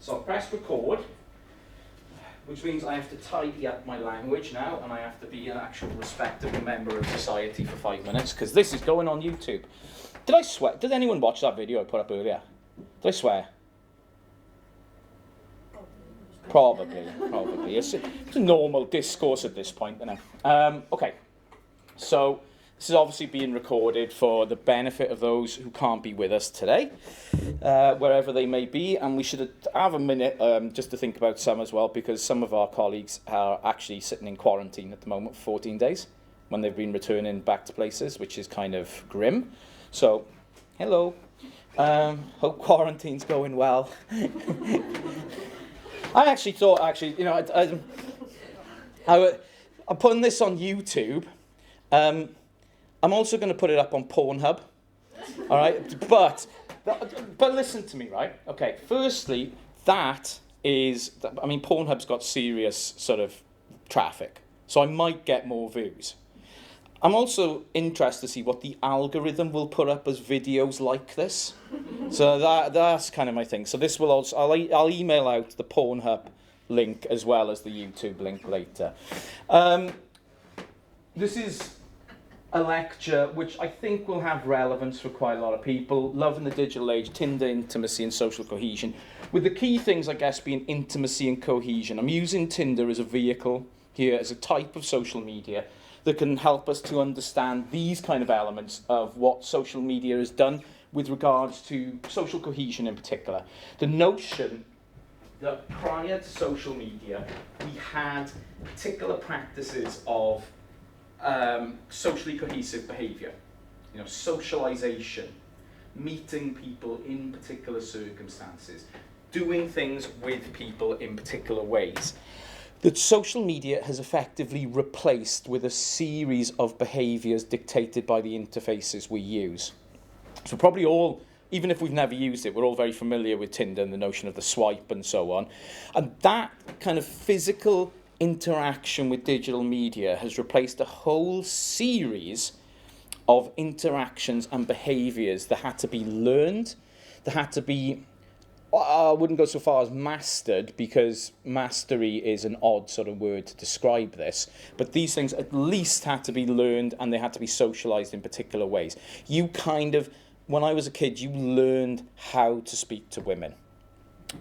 So I've pressed record, which means I have to tidy up my language now, and I have to be an actual respectable member of society for 5 minutes, because this is going on YouTube. Did I swear? Did anyone watch that video I put up earlier? Did I swear? Probably. It's a normal discourse at this point, isn't it? Okay, so this is obviously being recorded for the benefit of those who can't be with us today, wherever they may be, and we should have a minute just to think about some as well, because some of our colleagues are actually sitting in quarantine at the moment for 14 days when they've been returning back to places, which is kind of grim. So, hello. Hope quarantine's going well. I actually thought, you know, I'm putting this on YouTube. I'm also going to put it up on Pornhub, all right? But listen to me, right? Okay, firstly, Pornhub's got serious sort of traffic, so I might get more views. I'm also interested to see what the algorithm will put up as videos like this. So that's kind of my thing. So this will also, I'll email out the Pornhub link as well as the YouTube link later. This is a lecture which I think will have relevance for quite a lot of people. Love in the digital age, Tinder, intimacy and social cohesion. With the key things, I guess, being intimacy and cohesion. I'm using Tinder as a vehicle here, as a type of social media that can help us to understand these kind of elements of what social media has done with regards to social cohesion in particular. The notion that prior to social media, we had particular practices of socially cohesive behaviour, you know, socialisation, meeting people in particular circumstances, doing things with people in particular ways, that social media has effectively replaced with a series of behaviours dictated by the interfaces we use. So probably all, even if we've never used it, we're all very familiar with Tinder and the notion of the swipe and so on. And that kind of physical interaction with digital media has replaced a whole series of interactions and behaviours that had to be learned, that had to be, I wouldn't go so far as mastered, because mastery is an odd sort of word to describe this, but these things at least had to be learned, and they had to be socialised in particular ways. You kind of, when I was a kid, you learned how to speak to women.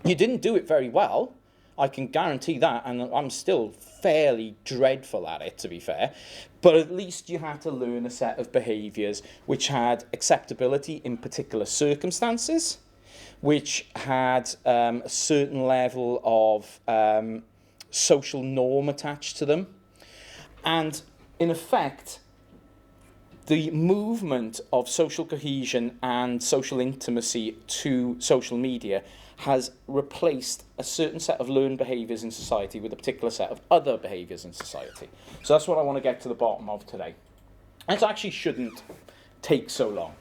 You didn't do it very well, I can guarantee that, and I'm still fairly dreadful at it, to be fair, but at least you had to learn a set of behaviours which had acceptability in particular circumstances, which had a certain level of social norm attached to them. And in effect, the movement of social cohesion and social intimacy to social media has replaced a certain set of learned behaviours in society with a particular set of other behaviours in society. So that's what I want to get to the bottom of today. And it actually shouldn't take so long.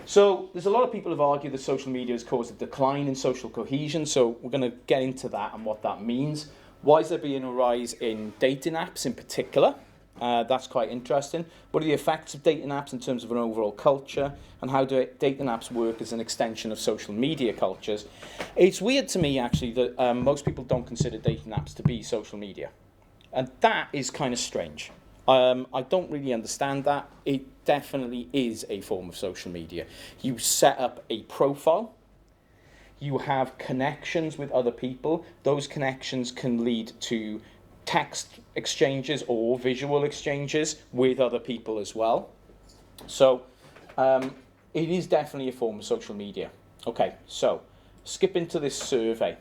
So there's a lot of people who've argued that social media has caused a decline in social cohesion, so we're going to get into that and what that means. Why is there being a rise in dating apps in particular? That's quite interesting. What are the effects of dating apps in terms of an overall culture, and how do dating apps work as an extension of social media cultures? It's weird to me, actually, that most people don't consider dating apps to be social media. And that is kind of strange. I don't really understand that. It definitely is a form of social media. You set up a profile. You have connections with other people. Those connections can lead to text exchanges or visual exchanges with other people as well. So it is definitely a form of social media. Okay, so skip into this survey.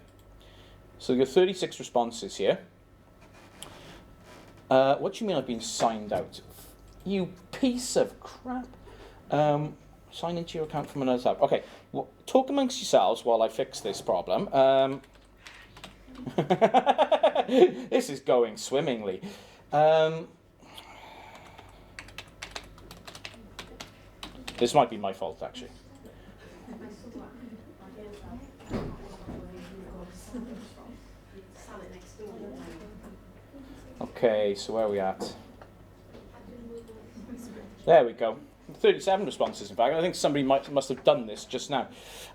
So you've got 36 responses here. What do you mean I've been signed out? You piece of crap. Sign into your account from another tab. Okay, well, talk amongst yourselves while I fix this problem. This is going swimmingly. This might be my fault, actually. Okay, so where are we at? There we go. 37 responses, in fact. I think somebody must have done this just now.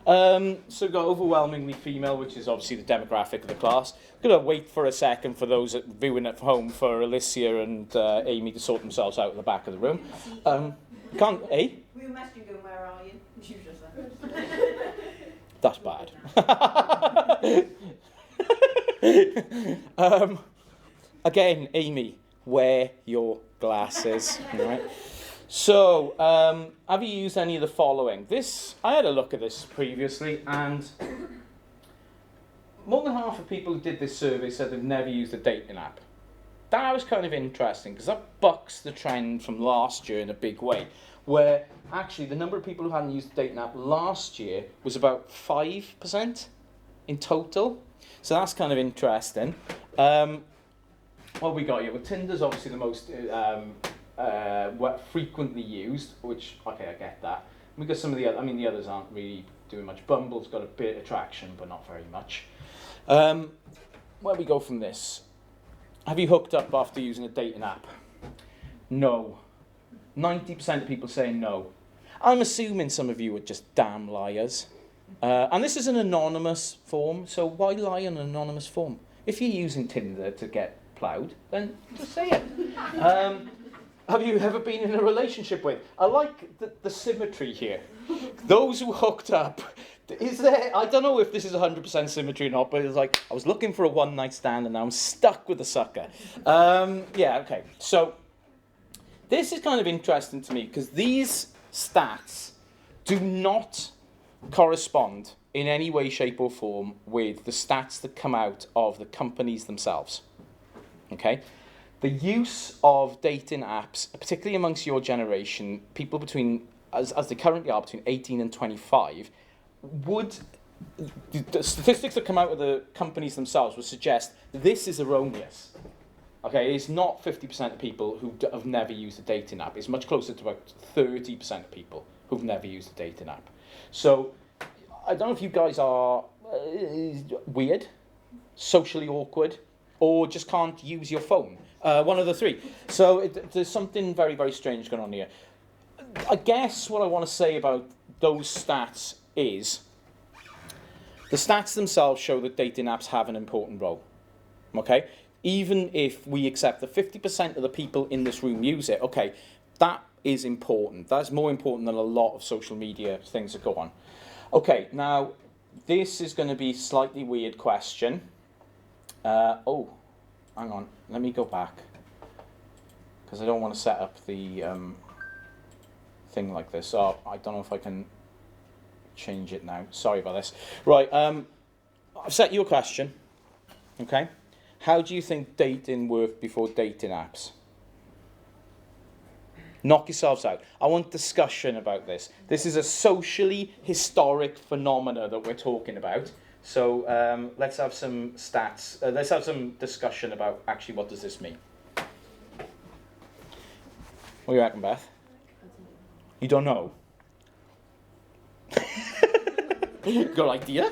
So we've got overwhelmingly female, which is obviously the demographic of the class. Going to wait for a second for those viewing at home for Alicia and Amy to sort themselves out at the back of the room. Can't, eh? We were messaging going, where are you? She was just That's bad. Again, Amy, wear your glasses. Right? So, have you used any of the following? I had a look at this previously, and more than half of people who did this survey said they've never used a dating app. That was kind of interesting, because that bucks the trend from last year in a big way, where actually the number of people who hadn't used a dating app last year was about 5% in total. So that's kind of interesting. What have we got here? Well, Tinder's obviously the most frequently used, which, okay, I get that. We've got some of the other, the others aren't really doing much. Bumble's got a bit of traction, but not very much. Where do we go from this? Have you hooked up after using a dating app? No. 90% of people say no. I'm assuming some of you are just damn liars. And this is an anonymous form, so why lie in an anonymous form? If you're using Tinder to get ploughed, then just say it. Have you ever been in a relationship with? I like the symmetry here. Those who hooked up, is there, I don't know if this is 100% symmetry or not, but it's like, I was looking for a one-night stand and now I'm stuck with a sucker. Yeah, okay. So, this is kind of interesting to me because these stats do not correspond in any way, shape or form with the stats that come out of the companies themselves. Okay? The use of dating apps, particularly amongst your generation, people between, as they currently are, between 18 and 25, the statistics that come out of the companies themselves would suggest this is erroneous. Okay, it's not 50% of people who have never used a dating app. It's much closer to about 30% of people who've never used a dating app. So, I don't know if you guys are weird, socially awkward, or just can't use your phone. One of the three. So there's something very, very strange going on here. I guess what I want to say about those stats is the stats themselves show that dating apps have an important role. Okay? Even if we accept that 50% of the people in this room use it, okay, that is important. That's more important than a lot of social media things that go on. Okay, now, this is going to be a slightly weird question. Oh, hang on. Let me go back. Because I don't want to set up the thing like this. Oh, I don't know if I can change it now. Sorry about this. Right, I've set you a question. Okay? How do you think dating worked before dating apps? Knock yourselves out. I want discussion about this. This is a socially historic phenomena that we're talking about. So let's have some stats. Let's have some discussion about actually what does this mean. What do you reckon, Beth? You don't know? Got an idea?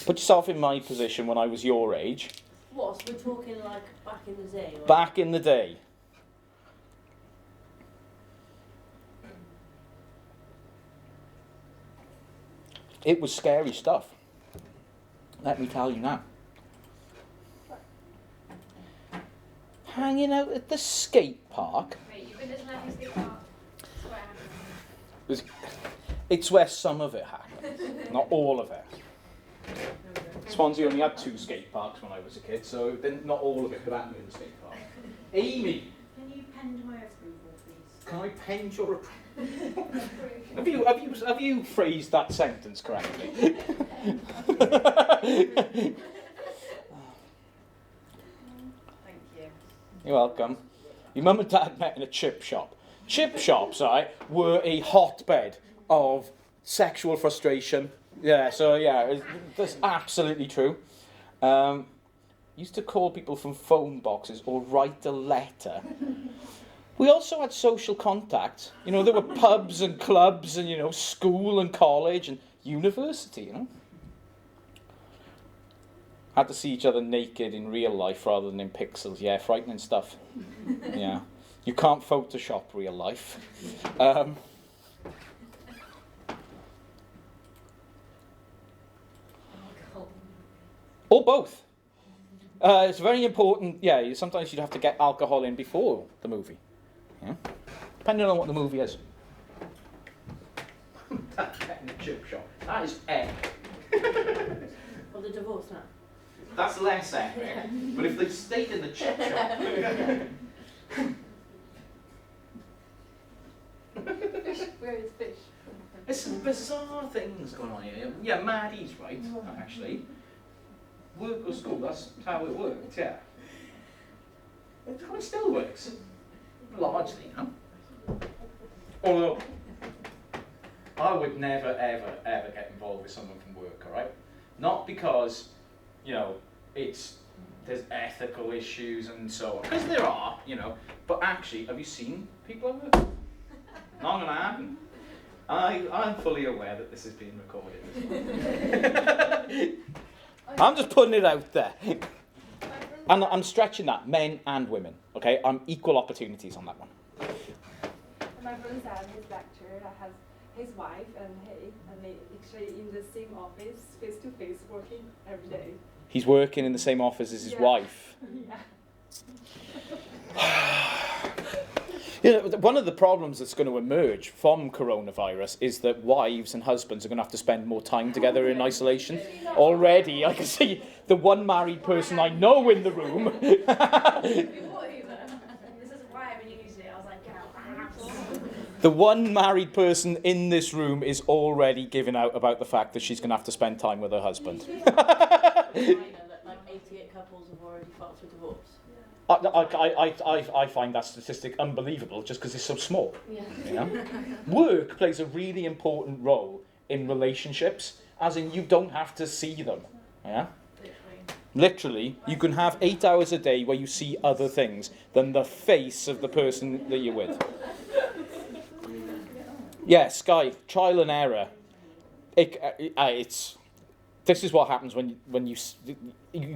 Put yourself in my position when I was your age. What? So we're talking like back in the day? Or? Back in the day. It was scary stuff. Let me tell you now. Hanging out at the skate park. Wait, you've been to the skate park? It's where some of it happened, not all of it. Swansea only had 2 skate parks when I was a kid, so then not all of it could happen in the skate park. Amy! Can you pend my approval, please? Can I pend your approval? have you phrased that sentence correctly? Thank you. You're welcome. Your mum and dad met in a chip shop. Chip shops, were a hotbed of sexual frustration. Yeah, so yeah, that's absolutely true. Used to call people from phone boxes or write a letter. We also had social contact. You know, there were pubs and clubs and, school and college and university, Had to see each other naked in real life rather than in pixels. Yeah, frightening stuff. Yeah. You can't Photoshop real life. Or both. It's very important. Yeah, sometimes you'd have to get alcohol in before the movie. Yeah? Depending on what the movie is. That's getting a chip shop. That is epic. Or the divorce now. That's less epic. Yeah. But if they stayed in the chip shop. Where is fish? There's some bizarre things going on here. Yeah, Maddie's right, actually. Work or school, that's how it worked, yeah. It's how it still works. Largely, no? Although, I would never, ever, ever get involved with someone from work, alright? Not because, there's ethical issues and so on. Because there are, But actually, have you seen people at work? Not gonna happen. I'm fully aware that this is being recorded. I'm just putting it out there. And I'm stretching that, men and women, okay? I'm equal opportunities on that one. My friend said in his lecture that has his wife and they actually in the same office, face to face, working every day. He's working in the same office as his wife. One of the problems that's going to emerge from coronavirus is that wives and husbands are going to have to spend more time together in isolation. Already, I can see the one married person I know in the room. This is why I've been using it. I was like, The one married person in this room is already giving out about the fact that she's going to have to spend time with her husband. I know that like 88 couples have already filed for divorce. I find that statistic unbelievable just because it's so small. Yeah. Work plays a really important role in relationships, as in you don't have to see them. Yeah? Literally, you can have 8 hours a day where you see other things than the face of the person that you're with. Yeah, Sky, trial and error. This is what happens when you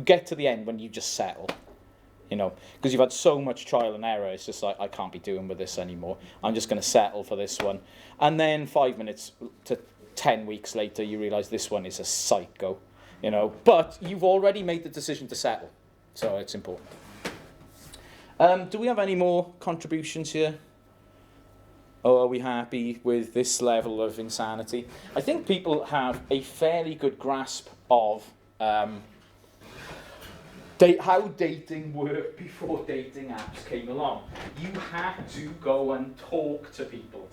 get to the end when you just settle. Because you've had so much trial and error, it's just like, I can't be doing with this anymore. I'm just going to settle for this one. And then 5 minutes to 10 weeks later, you realise this one is a psycho, But you've already made the decision to settle, so it's important. Do we have any more contributions here? Or are we happy with this level of insanity? I think people have a fairly good grasp of how dating worked before dating apps came along. You had to go and talk to people.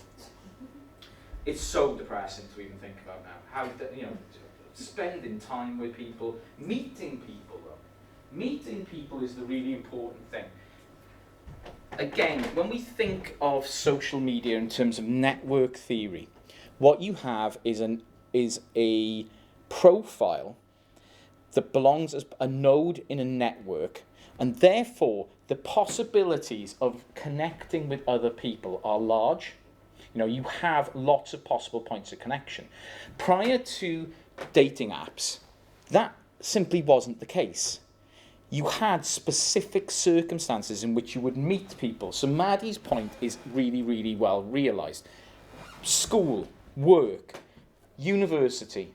It's so depressing to even think about now. Spending time with people, meeting people though. Meeting people is the really important thing. Again, when we think of social media in terms of network theory, what you have is a profile that belongs as a node in a network, and therefore the possibilities of connecting with other people are large. You have lots of possible points of connection. Prior to dating apps, that simply wasn't the case. You had specific circumstances in which you would meet people. So Maddie's point is really, really well realised. School, work, university.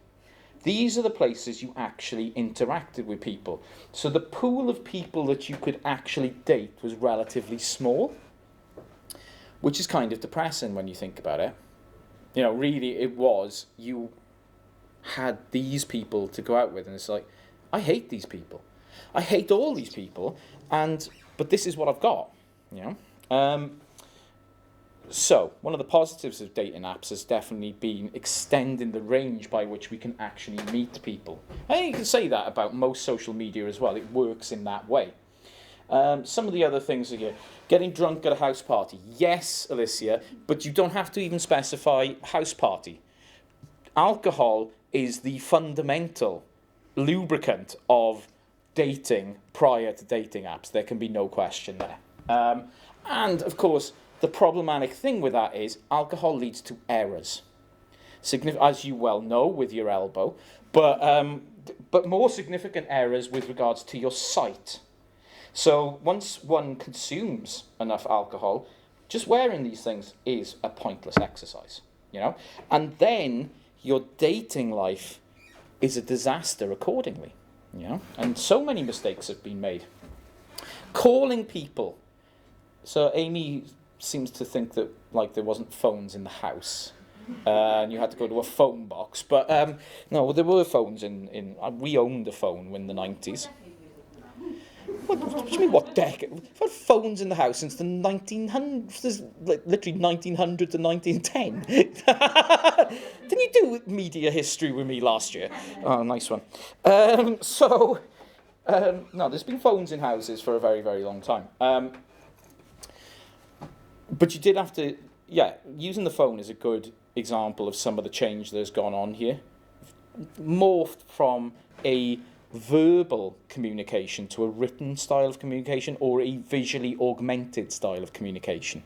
These are the places you actually interacted with people. So the pool of people that you could actually date was relatively small, which is kind of depressing when you think about it. Really it was, you had these people to go out with, and it's like, I hate these people. I hate all these people, but this is what I've got, So, one of the positives of dating apps has definitely been extending the range by which we can actually meet people. I think you can say that about most social media as well. It works in that way. Some of the other things are here. Getting drunk at a house party. Yes, Alicia, but you don't have to even specify house party. Alcohol is the fundamental lubricant of dating prior to dating apps. There can be no question there. And, of course, the problematic thing with that is alcohol leads to errors. As you well know with your elbow, but more significant errors with regards to your sight. So once one consumes enough alcohol, just wearing these things is a pointless exercise, you know? And then your dating life is a disaster accordingly, you know? And so many mistakes have been made. Calling people. So Amy seems to think that like there wasn't phones in the house. And you had to go to a phone box. But no, there were phones in we owned a phone in the 90s. What do you mean, what decade? We've had phones in the house since the 1900s, like literally 1900 to 1910. Didn't you do media history with me last year? Oh, nice one. No, there's been phones in houses for a very, very long time. But you did have to, using the phone is a good example of some of the change that's gone on here. Morphed from a verbal communication to a written style of communication or a visually augmented style of communication.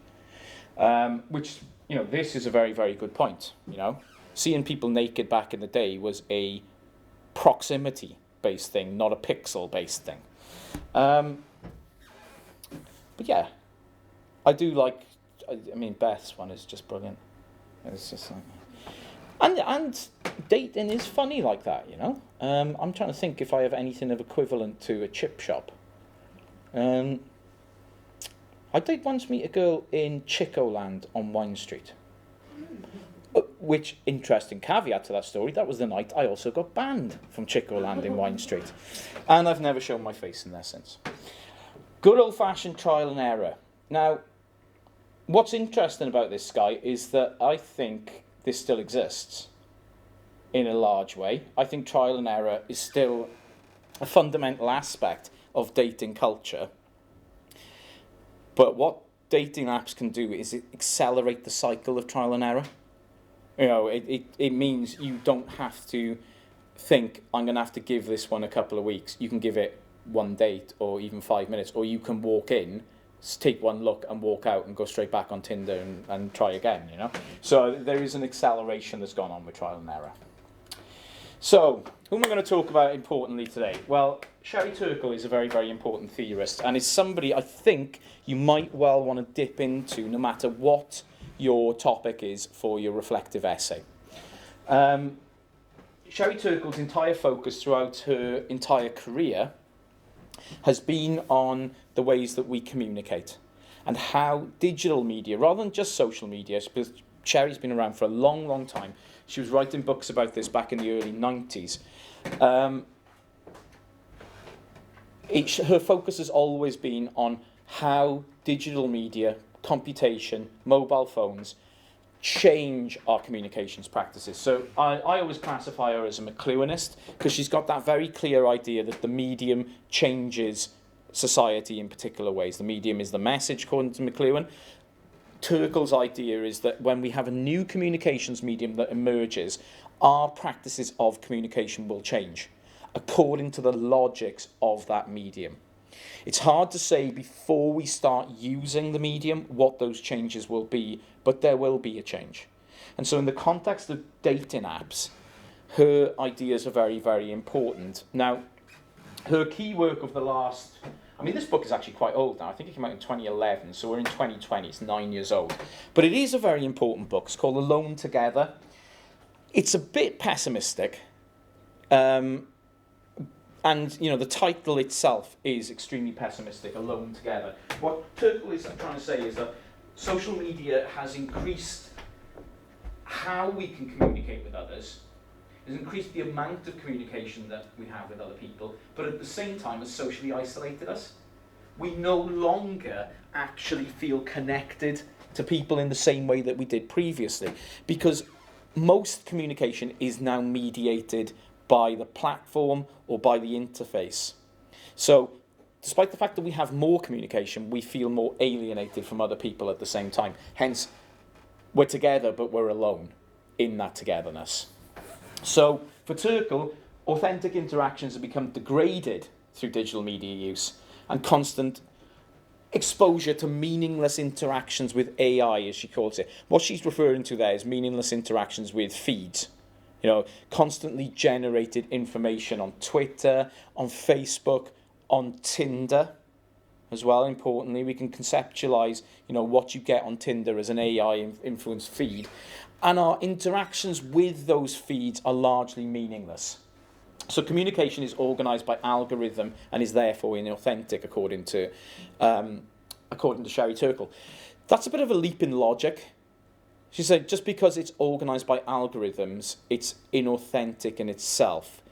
Which, you know, this is a very, very good point, you know. Seeing people naked back in the day was a proximity-based thing, not a pixel-based thing. But yeah, I do like, I mean, Beth's one is just brilliant. It's just like... And dating is funny like that, you know. I'm trying to think if I have anything of equivalent to a chip shop. I did once meet a girl in Chicoland on Wine Street. Which, interesting caveat to that story, that was the night I also got banned from Chicoland in Wine Street. And I've never shown my face in there since. Good old-fashioned trial and error. Now, what's interesting about this, Sky, is that I think this still exists in a large way. I think trial and error is still a fundamental aspect of dating culture. But what dating apps can do is accelerate the cycle of trial and error. You know, it means you don't have to think, I'm going to have to give this one a couple of weeks. You can give it one date or even 5 minutes, or you can walk in, take one look and walk out and go straight back on Tinder and try again, you know. So there is an acceleration that's gone on with trial and error. So, who am I going to talk about importantly today? Well, Sherry Turkle is a very, very important theorist, and is somebody I think you might well want to dip into no matter what your topic is for your reflective essay. Sherry Turkle's entire focus throughout her entire career has been on the ways that we communicate and how digital media, rather than just social media, because Sherry's been around for a long, long time. She was writing books about this back in the early 90s. Her focus has always been on how digital media, computation, mobile phones change our communications practices. So I always classify her as a McLuhanist because she's got that very clear idea that the medium changes society in particular ways. The medium is the message, according to McLuhan. Turkle's idea is that when we have a new communications medium that emerges, our practices of communication will change according to the logics of that medium. It's hard to say before we start using the medium what those changes will be, but there will be a change. And so in the context of dating apps, her ideas are very, very important. Now, her key work of the last... I mean, this book is actually quite old now. I think it came out in 2011, so we're in 2020. It's 9 years old. But it is a very important book. It's called Alone Together. It's a bit pessimistic. And, you know, the title itself is extremely pessimistic, Alone Together. What Turkle is trying to say is that social media has increased how we can communicate with others, has increased the amount of communication that we have with other people, but at the same time has socially isolated us. We no longer actually feel connected to people in the same way that we did previously, because most communication is now mediated by the platform or by the interface. So, despite the fact that we have more communication, we feel more alienated from other people at the same time. Hence, we're together, but we're alone in that togetherness. So, for Turkle, authentic interactions have become degraded through digital media use and constant exposure to meaningless interactions with AI, as she calls it. What she's referring to there is meaningless interactions with feeds. You know, constantly generated information on Twitter, on Facebook, on Tinder. as well. Importantly, we can conceptualize, what you get on Tinder as an AI influenced feed, and our interactions with those feeds are largely meaningless. So communication is organized by algorithm and is therefore inauthentic, according to Sherry Turkle. That's a bit of a leap in logic. She said just because it's organized by algorithms, it's inauthentic in itself.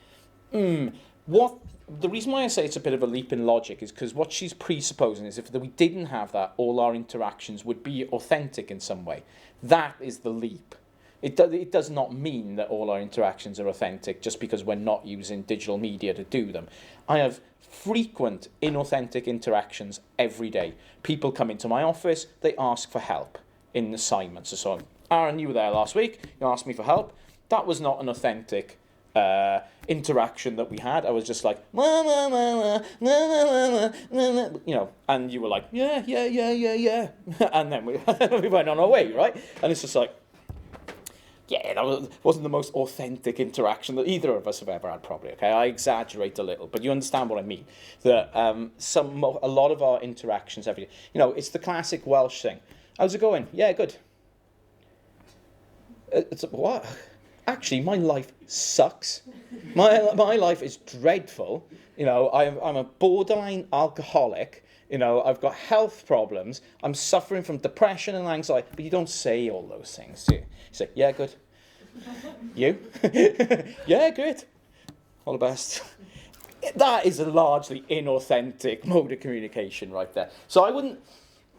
The reason why I say it's a bit of a leap in logic is because what she's presupposing is if we didn't have that, all our interactions would be authentic in some way. That is the leap. It does not mean that all our interactions are authentic just because we're not using digital media to do them. I have frequent inauthentic interactions every day. People come into my office, they ask for help in assignments or so on. Aaron, you were there last week, you asked me for help. That was not an authentic interaction that we had. I was just like, and you were like, yeah. And then we went on our way, right? And it's just like, that wasn't the most authentic interaction that either of us have ever had, probably. Okay, I exaggerate a little, but you understand what I mean. That a lot of our interactions every day, it's the classic Welsh thing. How's it going? Yeah, good. It's what? Actually, my life sucks. My life is dreadful. I'm a borderline alcoholic. I've got health problems. I'm suffering from depression and anxiety. But you don't say all those things, do you? You say, yeah, good. You? Yeah, good. All the best. That is a largely inauthentic mode of communication right there. So I wouldn't...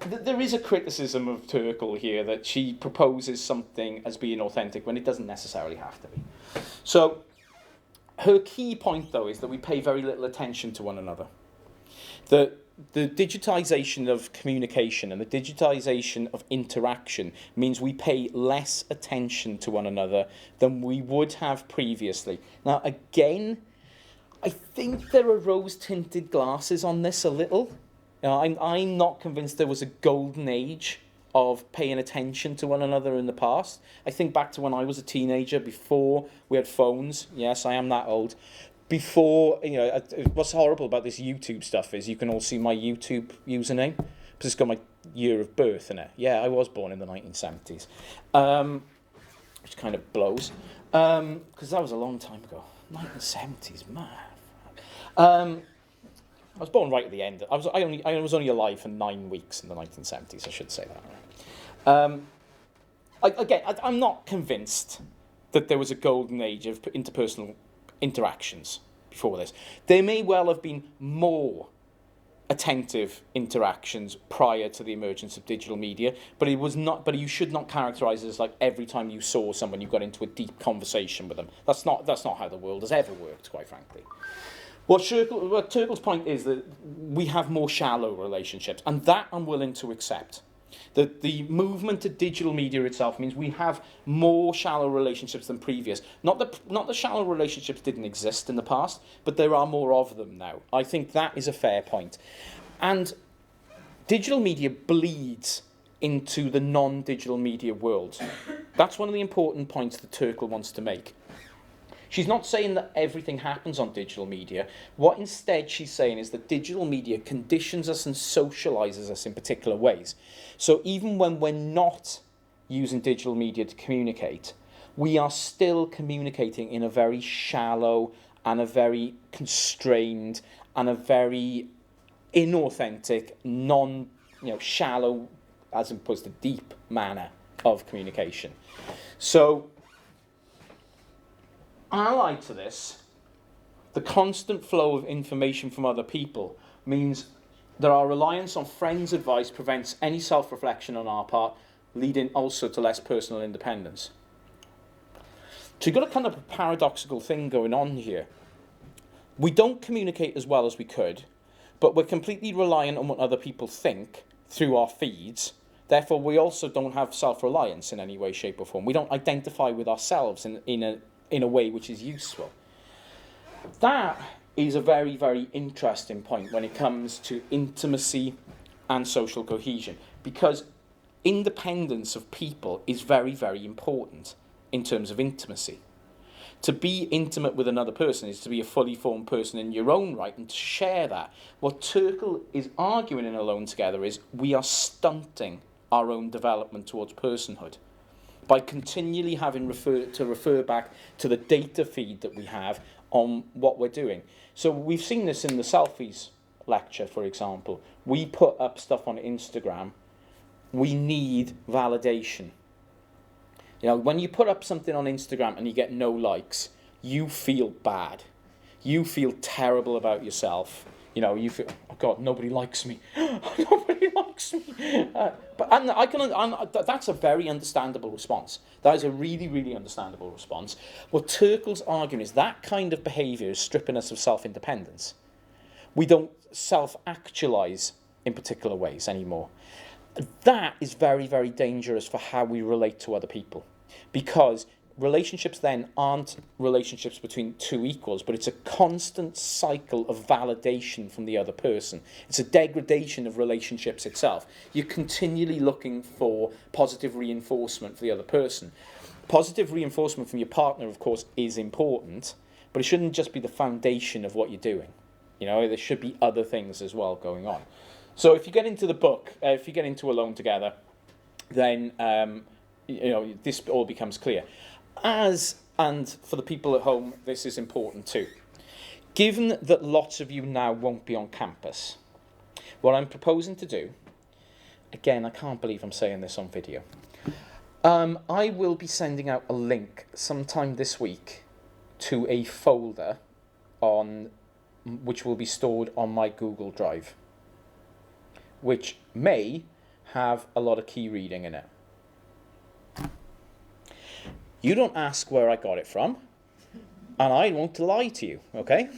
There is a criticism of Turkle here that she proposes something as being authentic when it doesn't necessarily have to be. So her key point, though, is that we pay very little attention to one another. The digitization of communication and the digitization of interaction means we pay less attention to one another than we would have previously. Now, again, I think there are rose-tinted glasses on this a little. I'm not convinced there was a golden age of paying attention to one another in the past. I think back to when I was a teenager, before we had phones. Yes, I am that old. Before, what's horrible about this YouTube stuff is you can all see my YouTube username, because it's got my year of birth in it. Yeah, I was born in the 1970s, which kind of blows, because that was a long time ago. 1970s, man. I was born right at the end. I was only alive for 9 weeks in the 1970s. I should say that. I'm not convinced that there was a golden age of interpersonal interactions before this. There may well have been more attentive interactions prior to the emergence of digital media, but it was not. But you should not characterise it as like every time you saw someone, you got into a deep conversation with them. That's not how the world has ever worked, quite frankly. What Turkle's point is that we have more shallow relationships, and that I'm willing to accept. That the movement to digital media itself means we have more shallow relationships than previous. Not that shallow relationships didn't exist in the past, but there are more of them now. I think that is a fair point. And digital media bleeds into the non-digital media world. That's one of the important points that Turkle wants to make. She's not saying that everything happens on digital media. What instead she's saying is that digital media conditions us and socializes us in particular ways. So even when we're not using digital media to communicate, we are still communicating in a very shallow and a very constrained and a very inauthentic, shallow as opposed to deep manner of communication. So, allied to this, the constant flow of information from other people means that our reliance on friends' advice prevents any self-reflection on our part, leading also to less personal independence. So you've got a kind of a paradoxical thing going on here. We don't communicate as well as we could, but we're completely reliant on what other people think through our feeds. Therefore, we also don't have self-reliance in any way, shape or form. We don't identify with ourselves in a way which is useful. That is a very, very interesting point when it comes to intimacy and social cohesion, because independence of people is very, very important in terms of intimacy. To be intimate with another person is to be a fully formed person in your own right and to share that. What Turkle is arguing in Alone Together is we are stunting our own development towards personhood by continually having to refer back to the data feed that we have on what we're doing. So we've seen this in the selfies lecture, for example. We put up stuff on Instagram. We need validation. You know, when you put up something on Instagram and you get no likes, you feel bad. You feel terrible about yourself. You know, you feel, oh God, nobody likes me. Nobody likes me. That's a very understandable response. That is a really, really understandable response. What Turkle's arguing is that kind of behaviour is stripping us of self-independence. We don't self-actualise in particular ways anymore. That is very, very dangerous for how we relate to other people, because relationships then aren't relationships between two equals, but it's a constant cycle of validation from the other person. It's a degradation of relationships itself. You're continually looking for positive reinforcement for the other person. Positive reinforcement from your partner, of course, is important, but it shouldn't just be the foundation of what you're doing. You know, there should be other things as well going on. So if you get into the book, if you get into Alone Together, then you know, this all becomes clear. And for the people at home, this is important too. Given that lots of you now won't be on campus, what I'm proposing to do, again, I can't believe I'm saying this on video, I will be sending out a link sometime this week to a folder which will be stored on my Google Drive, which may have a lot of key reading in it. You don't ask where I got it from, and I won't lie to you, okay?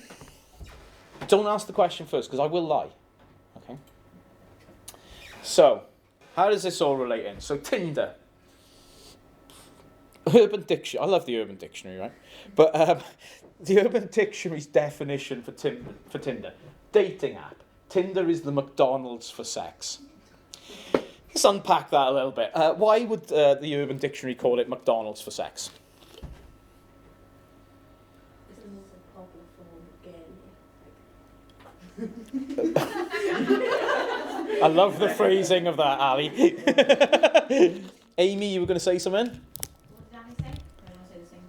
Don't ask the question first, because I will lie, okay? So, how does this all relate in? So, Tinder. Urban Dictionary. I love the Urban Dictionary, right? But the Urban Dictionary's definition for Tinder. Dating app. Tinder is the McDonald's for sex. Let's unpack that a little bit. Why would the Urban Dictionary call it McDonald's for sex? Isn't this a popular form of gay? I love the phrasing of that, Ali. Amy, you were going to say something? What did Danny say? I want to say the same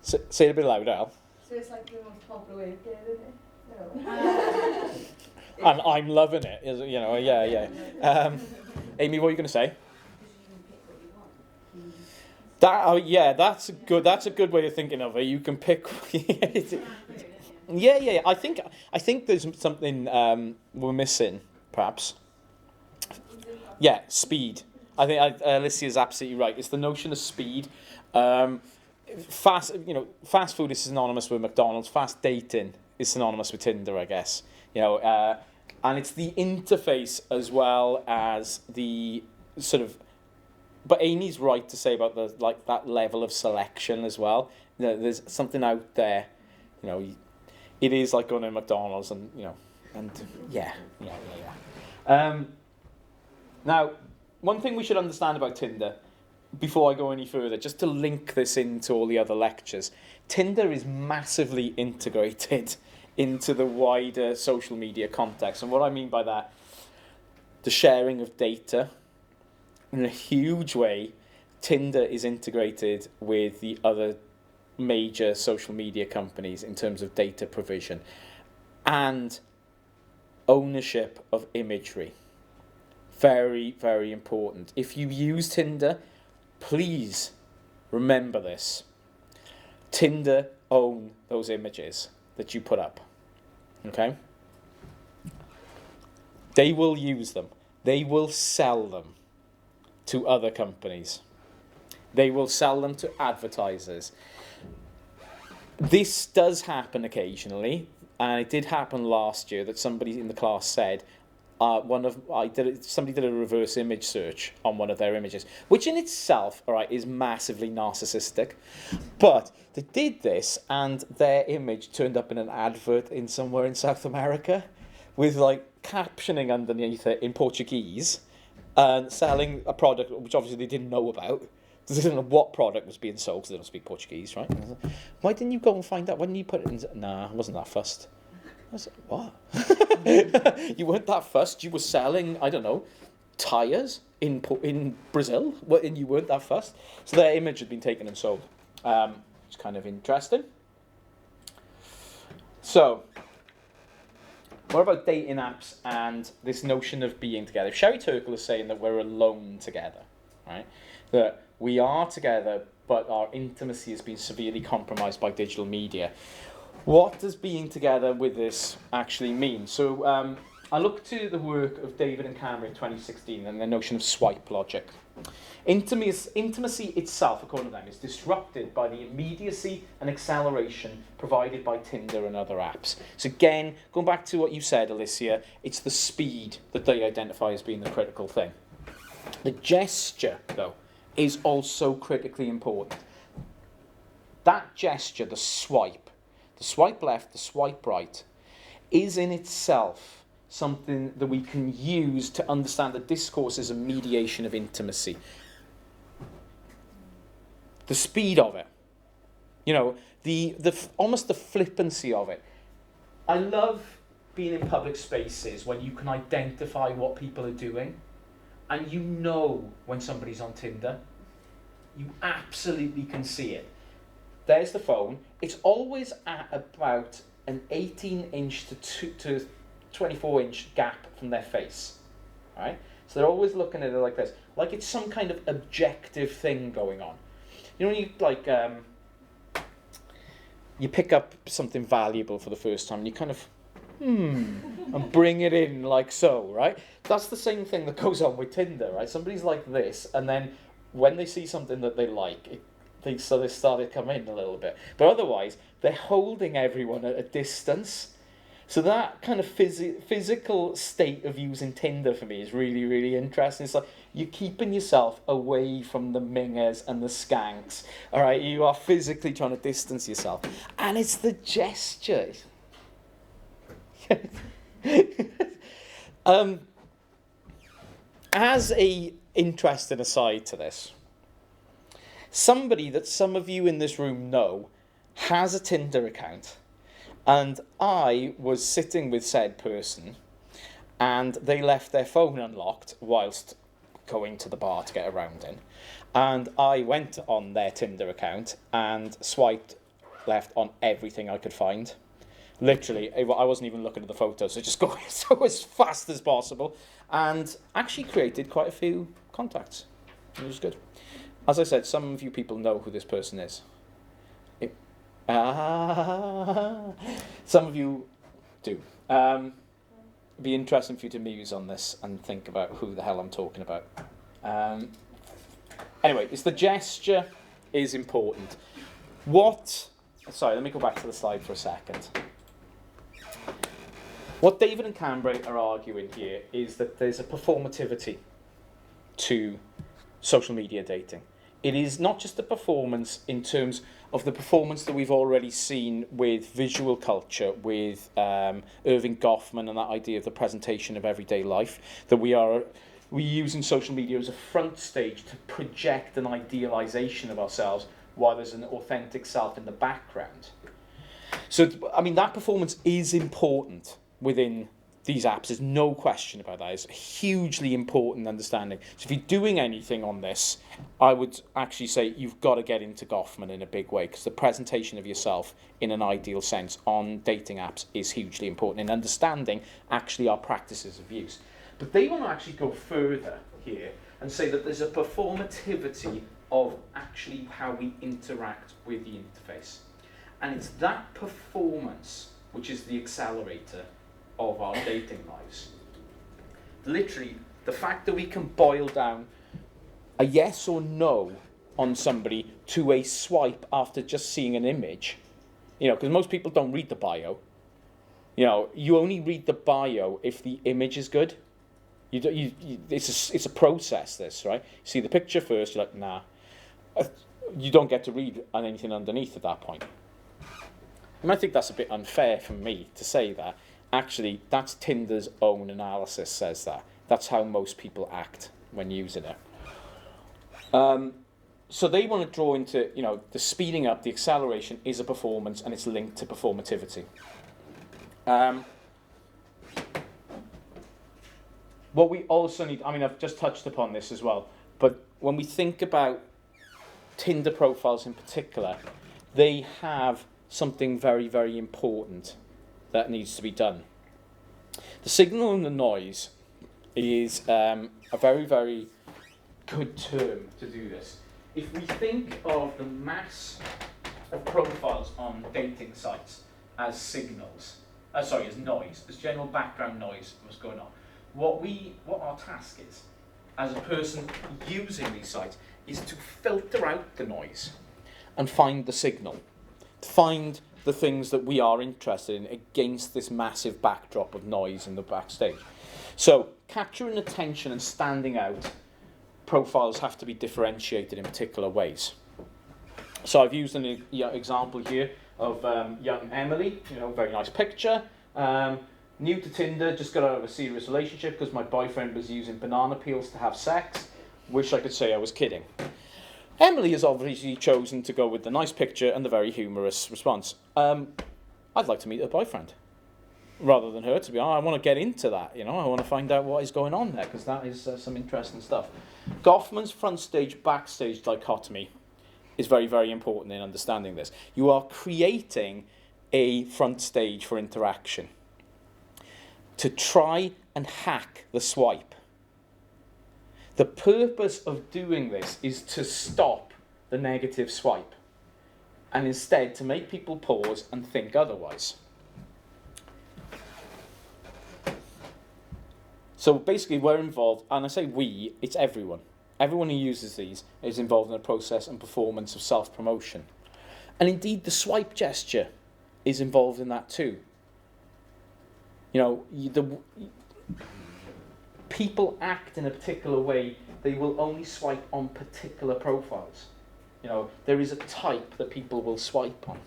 thing. Say it a bit louder, Al. So it's like the most popular way of getting it. No. And I'm loving it. You know, yeah. Amy, what are you going to say? That's a good way of thinking of it. You can pick. Yeah. I think there's something we're missing, perhaps. Yeah, speed. I think Alicia is absolutely right. It's the notion of speed. Fast food is synonymous with McDonald's. Fast dating is synonymous with Tinder, I guess. You know, and it's the interface as well as the sort of. But Amy's right to say about that level of selection as well. You know, there's something out there. You know, it is like going to McDonald's, and you know, and yeah. Now, one thing we should understand about Tinder, before I go any further, just to link this into all the other lectures, Tinder is massively integrated into the wider social media context. And what I mean by that, the sharing of data. In a huge way, Tinder is integrated with the other major social media companies in terms of data provision and ownership of imagery. Very, very important. If you use Tinder, please remember this. Tinder own those images that you put up. Okay? They will use them. They will sell them to other companies. They will sell them to advertisers. This does happen occasionally, and it did happen last year that somebody in the class said, somebody did a reverse image search on one of their images, which in itself, all right, is massively narcissistic. But they did this, and their image turned up in an advert in somewhere in South America, with like captioning underneath it in Portuguese, and selling a product which obviously they didn't know about Because they didn't know what product was being sold because they don't speak Portuguese, right? And I was like, why didn't you go and find out? Why didn't you put it in? Nah, I wasn't that fussed. I was like, what? You weren't that fussed? You were selling, I don't know, tyres in Brazil? And you weren't that fussed? So their image had been taken and sold. It's kind of interesting. So, what about dating apps and this notion of being together? If Sherry Turkle is saying that we're alone together, right? That we are together, but our intimacy has been severely compromised by digital media. What does being together with this actually mean? So I looked to the work of David and Cameron in 2016 and the notion of swipe logic. Intimacy itself, according to them, is disrupted by the immediacy and acceleration provided by Tinder and other apps. So again, going back to what you said, Alicia, it's the speed that they identify as being the critical thing. The gesture, though, is also critically important. That gesture, the swipe left, the swipe right, is in itself something that we can use to understand that discourse is a mediation of intimacy. The speed of it, you know, the almost the flippancy of it. I love being in public spaces when you can identify what people are doing, and you know when somebody's on Tinder. You absolutely can see it. There's the phone. It's always at about an 18-inch to 24-inch gap from their face, right? So they're always looking at it like this, like it's some kind of objective thing going on. You know, when you like you pick up something valuable for the first time, and you kind of and bring it in like so, right? That's the same thing that goes on with Tinder, right? Somebody's like this, and then when they see something that they like, they start to come in a little bit. But otherwise, they're holding everyone at a distance. So that kind of physical state of using Tinder for me is really, really interesting. It's like you're keeping yourself away from the mingers and the skanks. All right, you are physically trying to distance yourself. And it's the gesture. As a interesting aside to this, somebody that some of you in this room know has a Tinder account, and I was sitting with said person and they left their phone unlocked whilst going to the bar to get a round in, and I went on their Tinder account and swiped left on everything I could find. Literally, I wasn't even looking at the photos, so just going so as fast as possible, and actually created quite a few contacts. It was good. As I said, some of you people know who this person is. Some of you do. It'd be interesting for you to muse on this and think about who the hell I'm talking about. Anyway, it's the gesture is important. Sorry, let me go back to the slide for a second. What David and Cambray are arguing here is that there's a performativity to social media dating. It is not just a performance in terms of the performance that we've already seen with visual culture, with Irving Goffman and that idea of the presentation of everyday life, that we're using social media as a front stage to project an idealization of ourselves while there's an authentic self in the background. So, I mean, that performance is important within these apps. There's no question about that. It's a hugely important understanding. So if you're doing anything on this, I would actually say you've got to get into Goffman in a big way, because the presentation of yourself in an ideal sense on dating apps is hugely important in understanding actually our practices of use. But they want to actually go further here and say that there's a performativity of actually how we interact with the interface. And it's that performance which is the accelerator of our dating lives. Literally, the fact that we can boil down a yes or no on somebody to a swipe after just seeing an image, because most people don't read the bio. You only read the bio if the image is good. It's a process, this, right? You see the picture first, you're like, nah. You don't get to read anything underneath at that point. And I think that's a bit unfair for me to say that. Actually, that's Tinder's own analysis says that. That's how most people act when using it. so they want to draw into, the speeding up, the acceleration is a performance, and it's linked to performativity. What we also need, I've just touched upon this as well, but when we think about Tinder profiles in particular, they have something very, very important that needs to be done. The signal and the noise is a very, very good term to do this. If we think of the mass of profiles on dating sites as signals, as noise, as general background noise, what's going on. What our task is, as a person using these sites, is to filter out the noise and find the signal, find the things that we are interested in against this massive backdrop of noise in the backstage. So, capturing attention and standing out, profiles have to be differentiated in particular ways. So I've used an example here of young Emily, very nice picture. New to Tinder, just got out of a serious relationship because my boyfriend was using banana peels to have sex. Wish I could say I was kidding. Emily has obviously chosen to go with the nice picture and the very humorous response. I'd like to meet her boyfriend. Rather than her, to be honest, I want to get into that, I want to find out what is going on there, because that is some interesting stuff. Goffman's front stage, backstage dichotomy is very, very important in understanding this. You are creating a front stage for interaction to try and hack the swipe. The purpose of doing this is to stop the negative swipe, and instead to make people pause and think otherwise. So basically we're involved, and I say we, it's everyone. Everyone who uses these is involved in the process and performance of self-promotion. And indeed the swipe gesture is involved in that too. People act in a particular way, they will only swipe on particular profiles. There is a type that people will swipe on.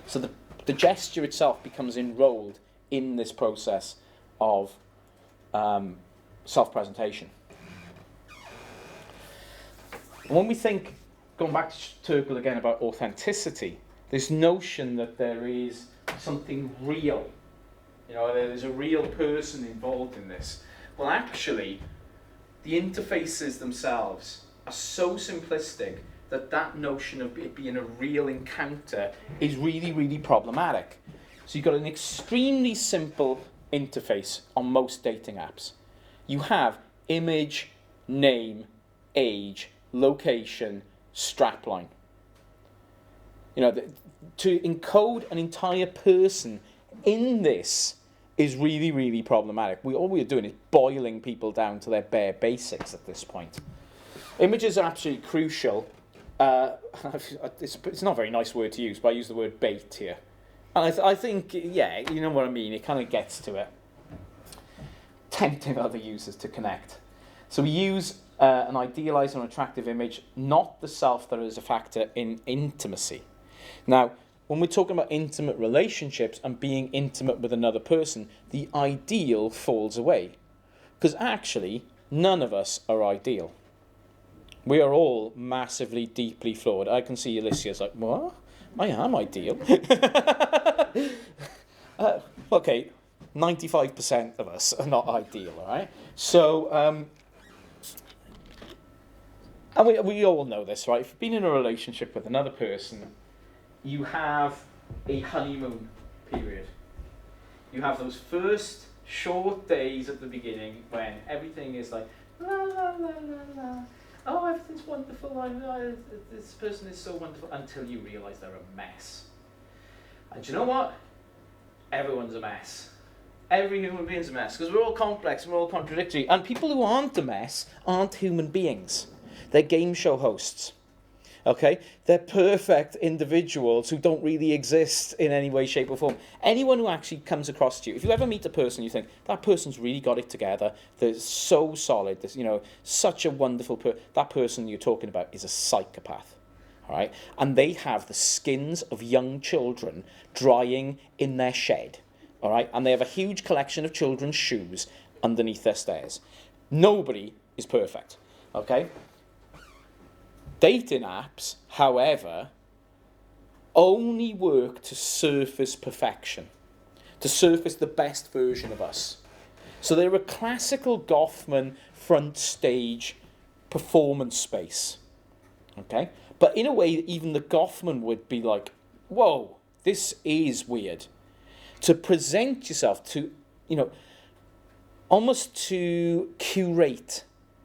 So the gesture itself becomes enrolled in this process of self-presentation. And when we think, going back to Turkle again about authenticity, this notion that there is something real, there's a real person involved in this. Well, actually, the interfaces themselves are so simplistic that notion of it being a real encounter is really, really problematic. So you've got an extremely simple interface on most dating apps. You have image, name, age, location, strapline. To encode an entire person in this is really, really problematic. All we're doing is boiling people down to their bare basics at this point. Images are absolutely crucial. It's not a very nice word to use, but I use the word bait here. And I think, you know what I mean, it kind of gets to it. Tempting other users to connect. So we use an idealized and attractive image, not the self that is a factor in intimacy. Now, when we're talking about intimate relationships and being intimate with another person, the ideal falls away. Because actually, none of us are ideal. We are all massively, deeply flawed. I can see Alicia's like, what? I am ideal. Okay, 95% of us are not ideal, all right? So, and we all know this, right? If you've been in a relationship with another person, you have a honeymoon period. You have those first short days at the beginning when everything is like, la, la, la, la, la. Oh, everything's wonderful. This person is so wonderful, until you realise they're a mess. And do you know what? Everyone's a mess. Every human being's a mess, because we're all complex and we're all contradictory. And people who aren't a mess aren't human beings. They're game show hosts. Okay? They're perfect individuals who don't really exist in any way, shape or form. Anyone who actually comes across to you, if you ever meet a person you think, that person's really got it together, they're so solid, such a wonderful person, that person you're talking about is a psychopath. All right? And they have the skins of young children drying in their shed. All right? And they have a huge collection of children's shoes underneath their stairs. Nobody is perfect. Okay? Dating apps, however, only work to surface perfection, to surface the best version of us. So they're a classical Goffman front stage performance space. Okay? But in a way, even the Goffman would be like, whoa, this is weird. To present yourself, to, almost to curate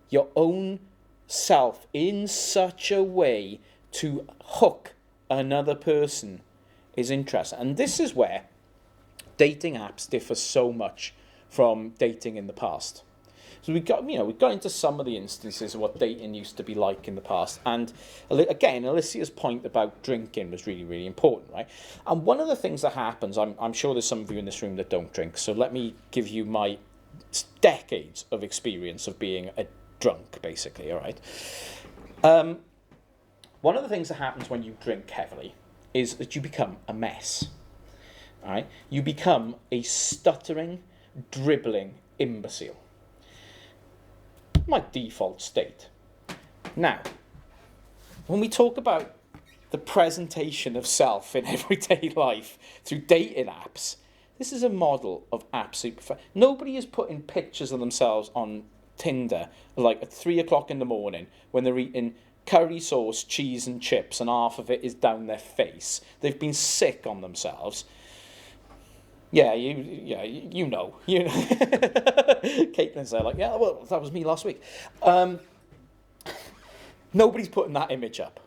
your own self in such a way to hook another person is interesting. And this is where dating apps differ so much from dating in the past. So we got into some of the instances of what dating used to be like in the past. And again, Alicia's point about drinking was really, really important, right? And one of the things that happens, I'm sure there's some of you in this room that don't drink, so let me give you my decades of experience of being a drunk, basically, all right? One of the things that happens when you drink heavily is that you become a mess, all right? You become a stuttering, dribbling imbecile. My default state. Now, when we talk about the presentation of self in everyday life through dating apps, this is a model of absolute perfection. Nobody is putting pictures of themselves on Tinder like at 3 o'clock in the morning when they're eating curry sauce, cheese and chips and half of it is down their face. They've been sick on themselves. Yeah, you know. Caitlin's there like, yeah, well, that was me last week. Nobody's putting that image up.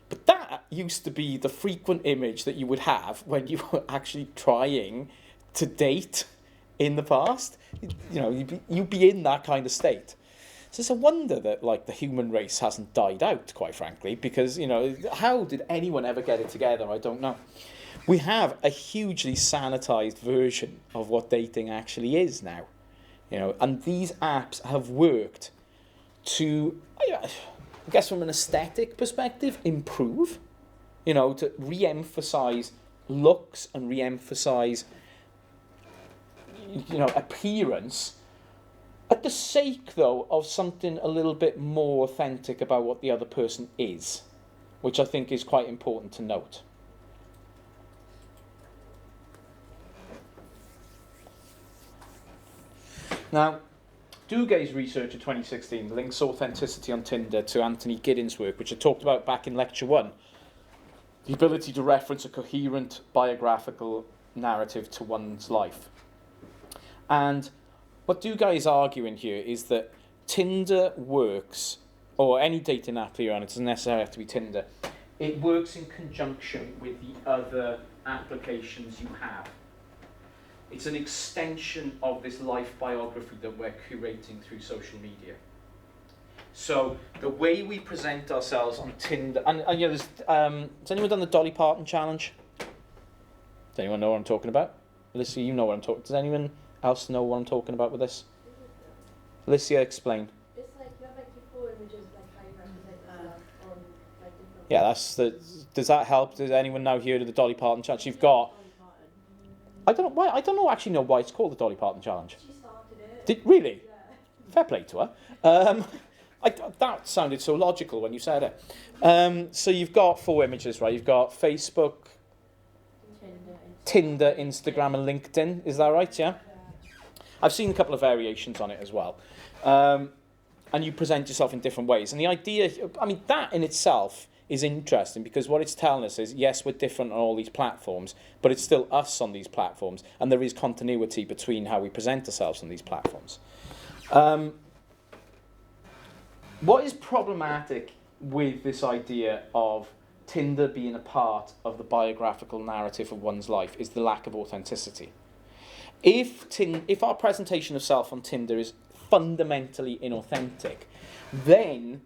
But that used to be the frequent image that you would have when you were actually trying to date in the past. You'd be in that kind of state. So it's a wonder that the human race hasn't died out, quite frankly, because, how did anyone ever get it together? I don't know. We have a hugely sanitized version of what dating actually is now, and these apps have worked to, I guess from an aesthetic perspective, improve, to re-emphasize looks and re-emphasize, appearance at the sake, though, of something a little bit more authentic about what the other person is, which I think is quite important to note. Now, Duguay's research in 2016 links authenticity on Tinder to Anthony Giddens' work, which I talked about back in Lecture 1. The ability to reference a coherent biographical narrative to one's life. And what Duguay is arguing here is that Tinder works, or any dating app you're on, it doesn't necessarily have to be Tinder, it works in conjunction with the other applications you have. It's an extension of this life biography that we're curating through social media. So the way we present ourselves on Tinder, and there's, has anyone done the Dolly Parton challenge? Does anyone know what I'm talking about? Alicia, you know what I'm talking. Does anyone else know what I'm talking about with this? Alicia, explain. It's like you have your four images how you represent yourself on different. Yeah, that's the. Does that help? Does anyone now hear of the Dolly Parton challenge? You've got. I don't know why. I don't actually know why it's called the Dolly Parton challenge. She started it. Did really? Yeah. Fair play to her. That sounded so logical when you said it. So you've got 4 images, right? You've got Facebook, Tinder, Instagram, and LinkedIn. Is that right? Yeah. I've seen a couple of variations on it as well. And you present yourself in different ways. And the idea, that in itself is interesting because what it's telling us is, yes, we're different on all these platforms, but it's still us on these platforms, and there is continuity between how we present ourselves on these platforms. What is problematic with this idea of Tinder being a part of the biographical narrative of one's life is the lack of authenticity. If our presentation of self on Tinder is fundamentally inauthentic, then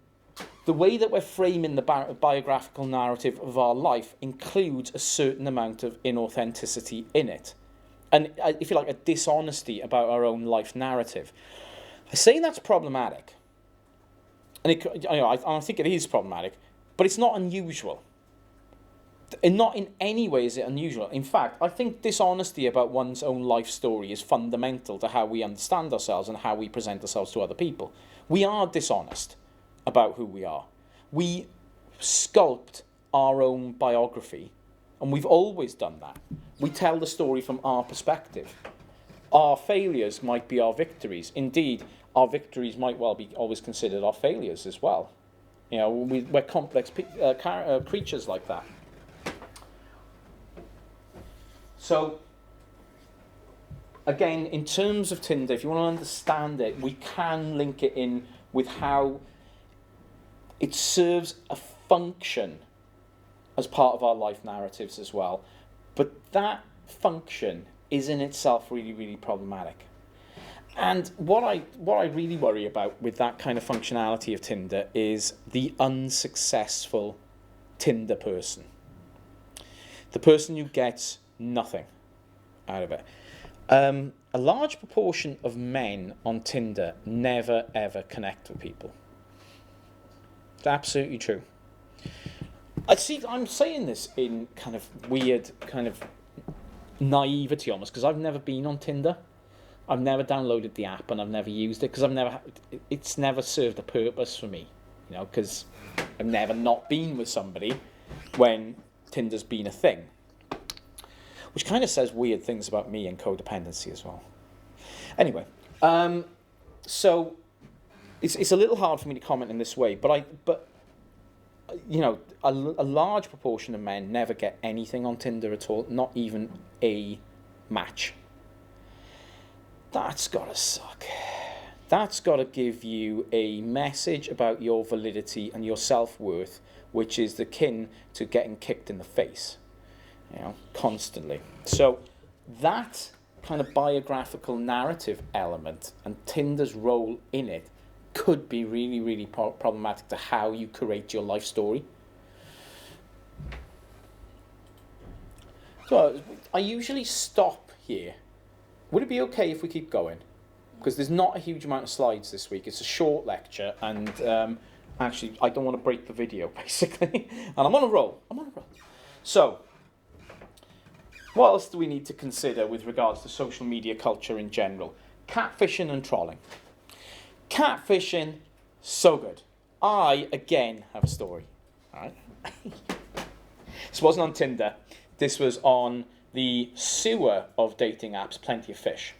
the way that we're framing the biographical narrative of our life includes a certain amount of inauthenticity in it. And, if you like, a dishonesty about our own life narrative. I say that's problematic. And I think it is problematic, but it's not unusual. And not in any way is it unusual. In fact, I think dishonesty about one's own life story is fundamental to how we understand ourselves and how we present ourselves to other people. We are dishonest about who we are. We sculpt our own biography, and we've always done that. We tell the story from our perspective. Our failures might be our victories. Indeed, our victories might well be always considered our failures as well. You know, we're complex creatures like that. So, again, in terms of Tinder, if you want to understand it, we can link it in with how it serves a function as part of our life narratives as well. But that function is in itself really, really problematic. And what I really worry about with that kind of functionality of Tinder is the unsuccessful Tinder person. The person who gets nothing out of it. A large proportion of men on Tinder never ever connect with people. It's absolutely true. I'm saying this in kind of weird, kind of naivety almost, because I've never been on Tinder. I've never downloaded the app and I've never used it because it's never served a purpose for me, you know, because I've never not been with somebody when Tinder's been a thing, which kind of says weird things about me and codependency as well. Anyway, so it's a little hard for me to comment in this way, but you know, a large proportion of men never get anything on Tinder at all, not even a match. That's gotta suck. That's gotta give you a message about your validity and your self-worth, which is akin to getting kicked in the face, you know, constantly. So that kind of biographical narrative element and Tinder's role in it could be really, really problematic to how you create your life story. So I usually stop here. Would it be okay if we keep going? Because there's not a huge amount of slides this week. It's a short lecture, and actually, I don't want to break the video, basically. And I'm on a roll. So, what else do we need to consider with regards to social media culture in general? Catfishing and trolling. Catfishing, so good. I, again, have a story. All right. This wasn't on Tinder. This was on the sewer of dating apps, Plenty of Fish.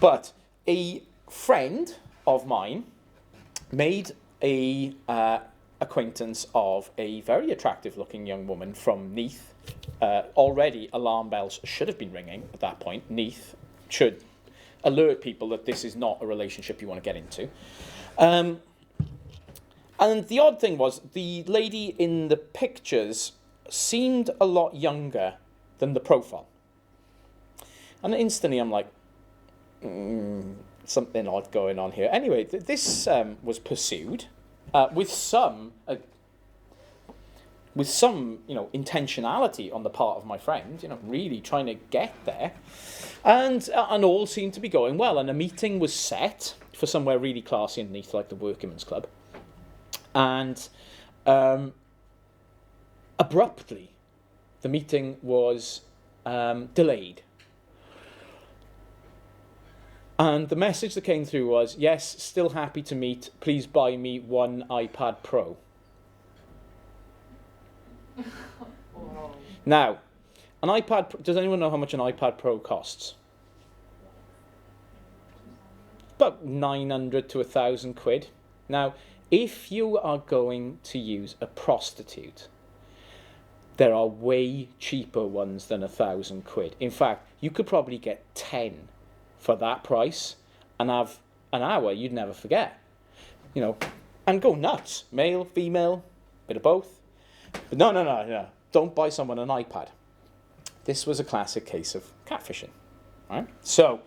But a friend of mine made a acquaintance of a very attractive-looking young woman from Neath. Already, alarm bells should have been ringing at that point. Neath should alert people that this is not a relationship you want to get into. And the odd thing was, the lady in the pictures seemed a lot younger than the profile. And instantly I'm like, something odd going on here. Anyway, this was pursued with some intentionality on the part of my friend, really trying to get there. And all seemed to be going well. And a meeting was set for somewhere really classy underneath, like the Workingmen's Club. And abruptly, the meeting was delayed. And the message that came through was, yes, still happy to meet. Please buy me one iPad Pro. Now, an iPad, does anyone know how much an iPad Pro costs? About 900 to 1,000 quid. Now, if you are going to use a prostitute, there are way cheaper ones than 1,000 quid. In fact, you could probably get 10 for that price and have an hour you'd never forget. And go nuts. Male, female, bit of both. But no. Don't buy someone an iPad. This was a classic case of catfishing. Right? So,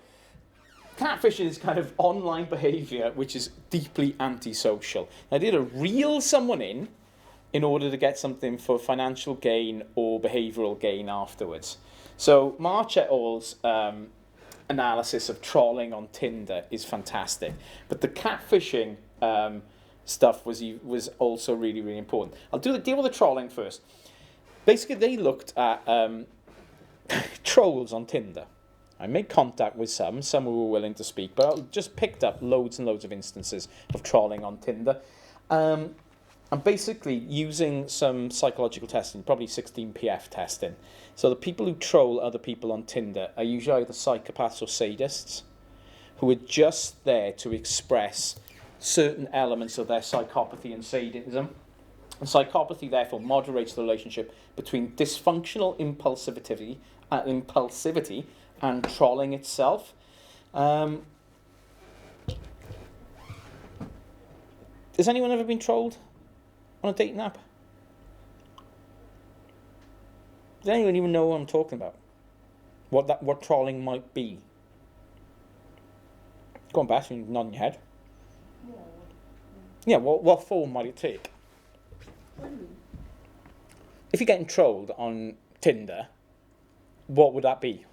catfishing is kind of online behaviour which is deeply antisocial. Now, they either reel someone in order to get something for financial gain or behavioural gain afterwards. So March et al.'s analysis of trolling on Tinder is fantastic, but the catfishing stuff was also really, really important. I'll deal with the trolling first. Basically, they looked at trolls on Tinder. I made contact with some who were willing to speak, but I just picked up loads and loads of instances of trolling on Tinder. And basically using some psychological testing, probably 16PF testing. So the people who troll other people on Tinder are usually either psychopaths or sadists who are just there to express certain elements of their psychopathy and sadism. And psychopathy therefore moderates the relationship between dysfunctional impulsivity and trolling itself. Has anyone ever been trolled on a dating app? Does anyone even know what I'm talking about? What trolling might be? Go on, Beth, you're nodding your head. Yeah, what form might it take? If you're getting trolled on Tinder, what would that be?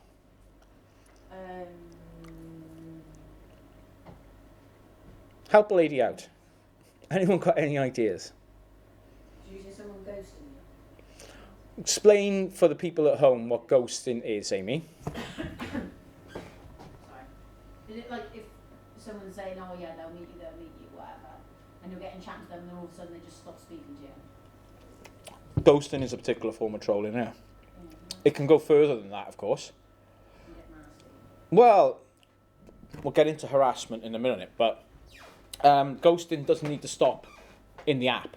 Help a lady out. Anyone got any ideas? Usually someone ghosting you. Explain for the people at home what ghosting is, Amy. Sorry. Is it like if someone's saying, oh yeah, they'll meet you, whatever, and you're getting chatting to them and then all of a sudden they just stop speaking to you? Ghosting is a particular form of trolling, yeah. It can go further than that, of course. You get nasty. Well, we'll get into harassment in a minute, but ghosting doesn't need to stop in the app.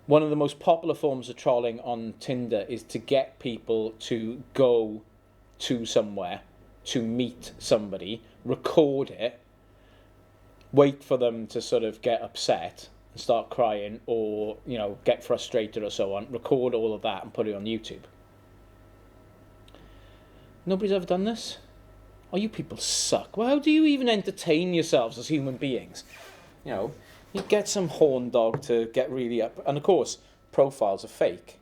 One of the most popular forms of trolling on Tinder is to get people to go to somewhere, to meet somebody, record it, wait for them to sort of get upset and start crying or, you know, get frustrated or so on, record all of that and put it on YouTube. Nobody's ever done this? Oh, you people suck. Well, how do you even entertain yourselves as human beings? You know, you get some horn dog to get really up. And of course, profiles are fake.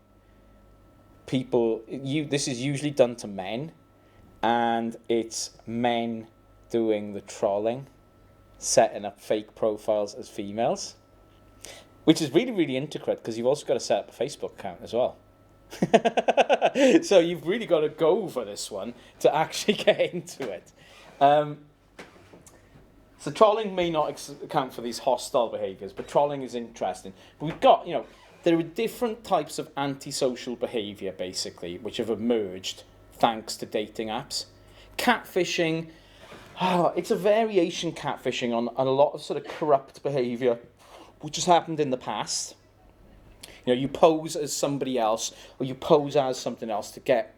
This is usually done to men, and it's men doing the trolling, setting up fake profiles as females, which is really, really intricate because you've also got to set up a Facebook account as well. So you've really got to go for this one to actually get into it. So trolling may not account for these hostile behaviours, but trolling is interesting. But we've got, there are different types of antisocial behaviour, basically, which have emerged thanks to dating apps. Catfishing, it's a variation catfishing on a lot of sort of corrupt behaviour, which has happened in the past. You pose as somebody else, or you pose as something else to get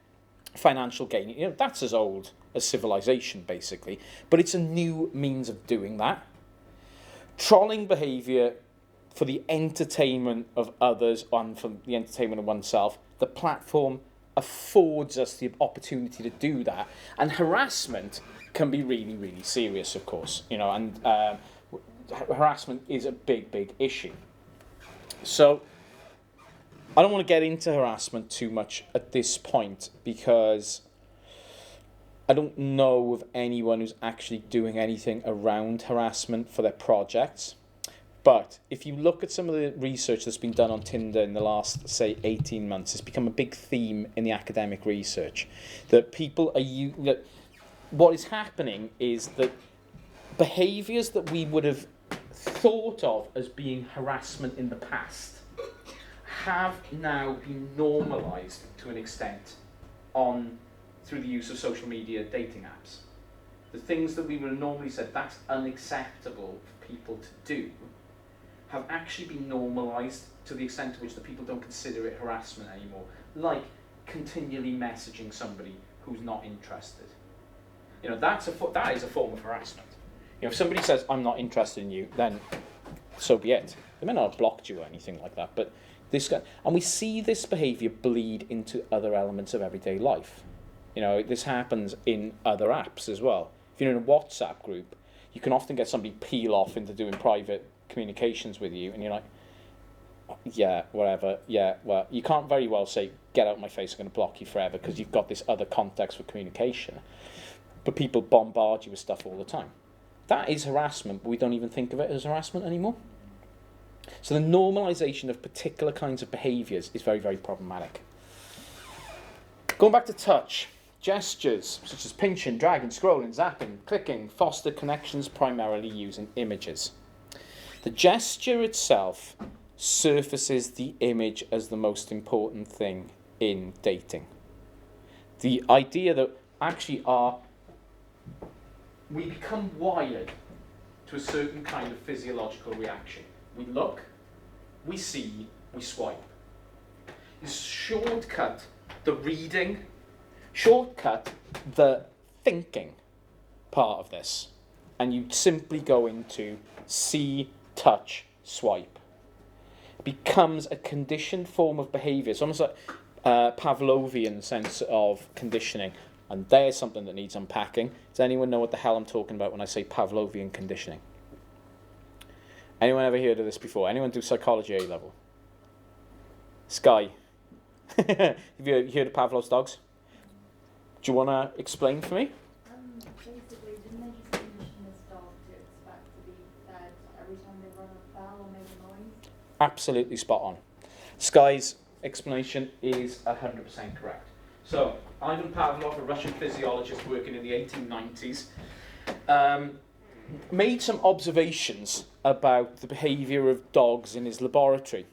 financial gain. That's as old as civilization, basically. But it's a new means of doing that. Trolling behaviour for the entertainment of others and for the entertainment of oneself. The platform affords us the opportunity to do that. And harassment can be really, really serious, of course. And harassment is a big, big issue. So I don't want to get into harassment too much at this point because I don't know of anyone who's actually doing anything around harassment for their projects. But if you look at some of the research that's been done on Tinder in the last, say, 18 months, it's become a big theme in the academic research that people are what is happening is that behaviours that we would have thought of as being harassment in the past have now been normalised to an extent through the use of social media dating apps. The things that we would have normally said that's unacceptable for people to do have actually been normalised to the extent to which the people don't consider it harassment anymore, like continually messaging somebody who's not interested. That is a form of harassment. If somebody says, I'm not interested in you, then so be it. They may not have blocked you or anything like that, but and we see this behaviour bleed into other elements of everyday life. This happens in other apps as well. If you're in a WhatsApp group, you can often get somebody peel off into doing private communications with you, and you're like, yeah, whatever, yeah, well, you can't very well say, get out of my face, I'm going to block you forever, because you've got this other context for communication. But people bombard you with stuff all the time. That is harassment, but we don't even think of it as harassment anymore. So the normalisation of particular kinds of behaviours is very, very problematic. Going back to touch, gestures such as pinching, dragging, scrolling, zapping, clicking, foster connections primarily using images. The gesture itself surfaces the image as the most important thing in dating. The idea that actually we become wired to a certain kind of physiological reaction. We look, we see, we swipe. You shortcut the reading, shortcut the thinking part of this, and you simply go into see, touch, swipe. It becomes a conditioned form of behaviour. It's almost like Pavlovian sense of conditioning, and there's something that needs unpacking. Does anyone know what the hell I'm talking about when I say Pavlovian conditioning? Anyone ever heard of this before? Anyone do psychology A level? Sky. Have you heard of Pavlov's dogs? Do you want to explain for me? Basically, didn't they just condition this dog to expect to be fed every time they run a bell or make a noise? Absolutely spot on. Sky's explanation is 100% correct. So, Ivan Pavlov, a Russian physiologist working in the 1890s, made some observations about the behaviour of dogs in his laboratory.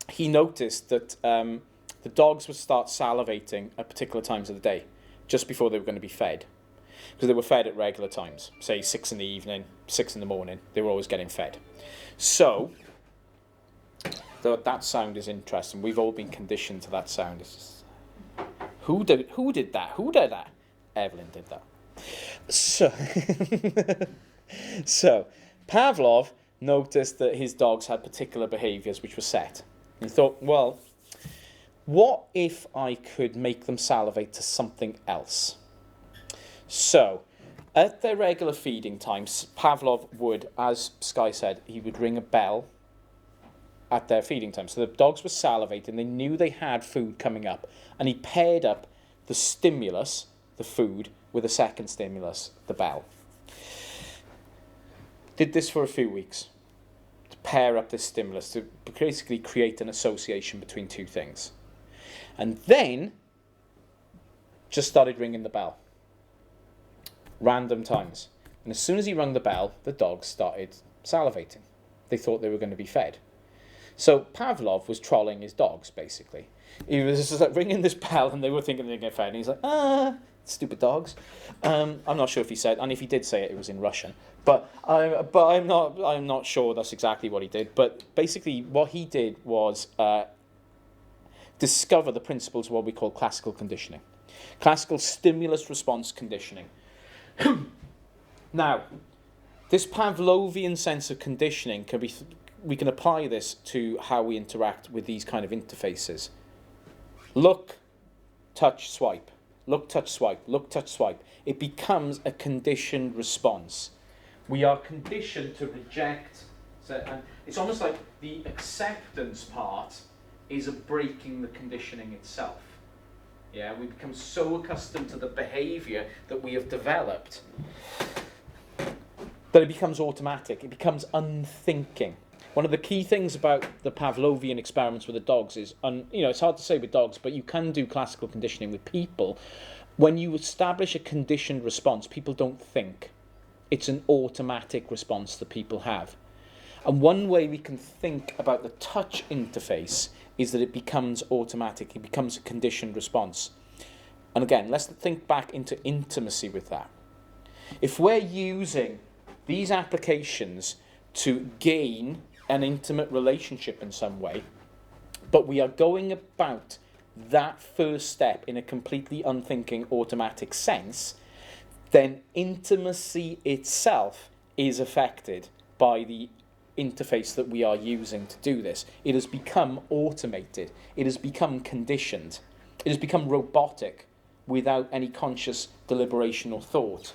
He noticed that the dogs would start salivating at particular times of the day, just before they were going to be fed. Because they were fed at regular times, say 6 in the evening, 6 in the morning, they were always getting fed. So, that sound is interesting. We've all been conditioned to that sound. It's just, who did that? Who did that? Evelyn did that. So Pavlov noticed that his dogs had particular behaviours which were set. He thought, well, what if I could make them salivate to something else? So, at their regular feeding times, Pavlov would, as Sky said, he would ring a bell at their feeding time. So the dogs were salivating, they knew they had food coming up, and he paired up the stimulus, the food, with a second stimulus, the bell. Did this for a few weeks, to pair up this stimulus, to basically create an association between two things. And then, just started ringing the bell. Random times. And as soon as he rung the bell, the dogs started salivating. They thought they were going to be fed. So Pavlov was trolling his dogs, basically. He was just like ringing this bell, and they were thinking they'd get fed. And he's like, stupid dogs. I'm not sure if he said, and if he did say it, it was in Russian. But I'm not sure that's exactly what he did. But basically, what he did was discover the principles of what we call classical conditioning, classical stimulus response conditioning. Now, this Pavlovian sense of conditioning we can apply this to how we interact with these kind of interfaces. Look, touch, swipe. Look, touch, swipe. Look, touch, swipe. It becomes a conditioned response. We are conditioned to reject. And it's almost like the acceptance part is breaking the conditioning itself. Yeah, we become so accustomed to the behaviour that we have developed that it becomes automatic. It becomes unthinking. One of the key things about the Pavlovian experiments with the dogs is, it's hard to say with dogs, but you can do classical conditioning with people. When you establish a conditioned response, people don't think. It's an automatic response that people have. And one way we can think about the touch interface is that it becomes automatic. It becomes a conditioned response. And again, let's think back into intimacy with that. If we're using these applications to gain an intimate relationship in some way, but we are going about that first step in a completely unthinking, automatic sense, then intimacy itself is affected by the interface that we are using to do this. It has become automated. It has become conditioned. It has become robotic without any conscious deliberation or thought.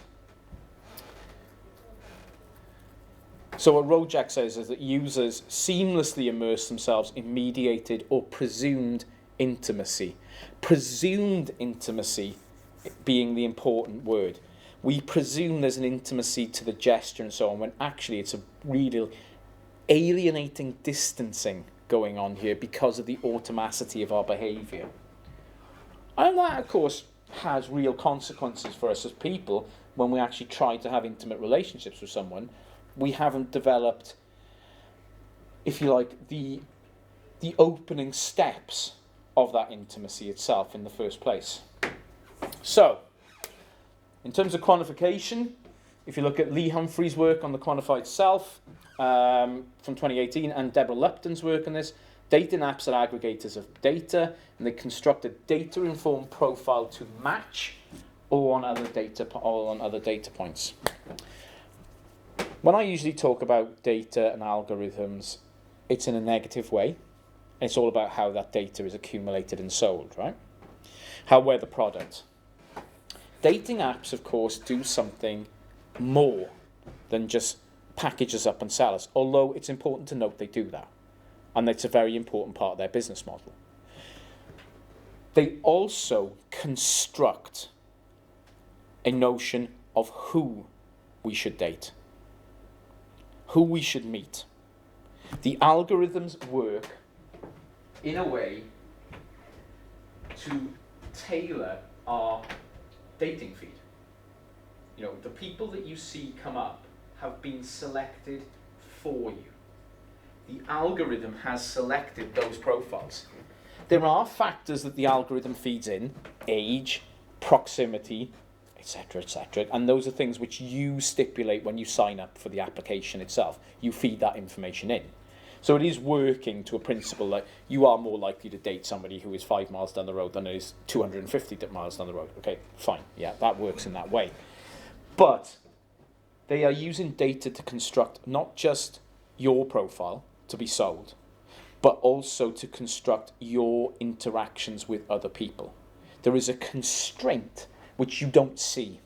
So what Rojak says is that users seamlessly immerse themselves in mediated or presumed intimacy. Presumed intimacy being the important word. We presume there's an intimacy to the gesture and so on, when actually it's a really alienating distancing going on here because of the automaticity of our behaviour. And that, of course, has real consequences for us as people when we actually try to have intimate relationships with someone. We haven't developed if you like, the opening steps of that intimacy itself in the first place. So, in terms of quantification, if you look at Lee Humphrey's work on the quantified self from 2018 and Deborah Lupton's work on this, dating apps are aggregators of data, and they construct a data-informed profile to match or on other data points. When I usually talk about data and algorithms, it's in a negative way. It's all about how that data is accumulated and sold, right? How we're the product. Dating apps, of course, do something more than just package us up and sell us, although it's important to note they do that. And it's a very important part of their business model. They also construct a notion of who we should date, who we should meet. The algorithms work in a way to tailor our dating feed. You know, the people that you see come up have been selected for you. The algorithm has selected those profiles. There are factors that the algorithm feeds in, age, proximity, etc., and those are things which you stipulate when you sign up for the application itself. You feed that information in. So it is working to a principle that you are more likely to date somebody who is 5 miles down the road than is 250 miles down the road. Okay, fine, yeah, that works in that way. But they are using data to construct not just your profile to be sold, but also to construct your interactions with other people. There is a constraint which you don't see.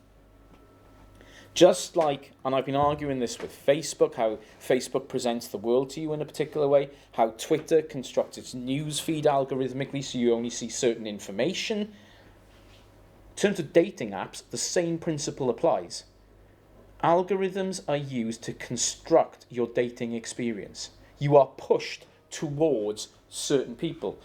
Just like, and I've been arguing this with Facebook, how Facebook presents the world to you in a particular way, how Twitter constructs its news feed algorithmically so you only see certain information. In terms of dating apps, the same principle applies. Algorithms are used to construct your dating experience. You are pushed towards certain people.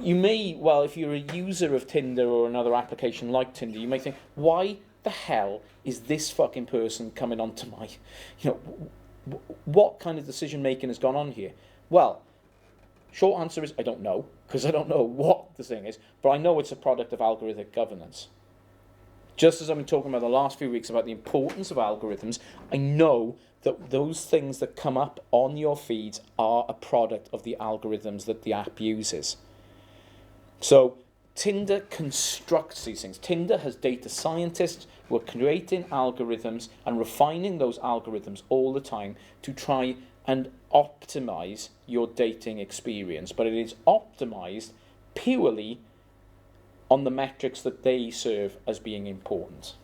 You may, well, if you're a user of Tinder or another application like Tinder, you may think, why the hell is this fucking person coming onto my, what kind of decision making has gone on here? Well, short answer is I don't know, because I don't know what the thing is, but I know it's a product of algorithmic governance. Just as I've been talking about the last few weeks about the importance of algorithms, I know that those things that come up on your feeds are a product of the algorithms that the app uses. So Tinder constructs these things. Tinder has data scientists who are creating algorithms and refining those algorithms all the time to try and optimize your dating experience. But it is optimized purely on the metrics that they serve as being important.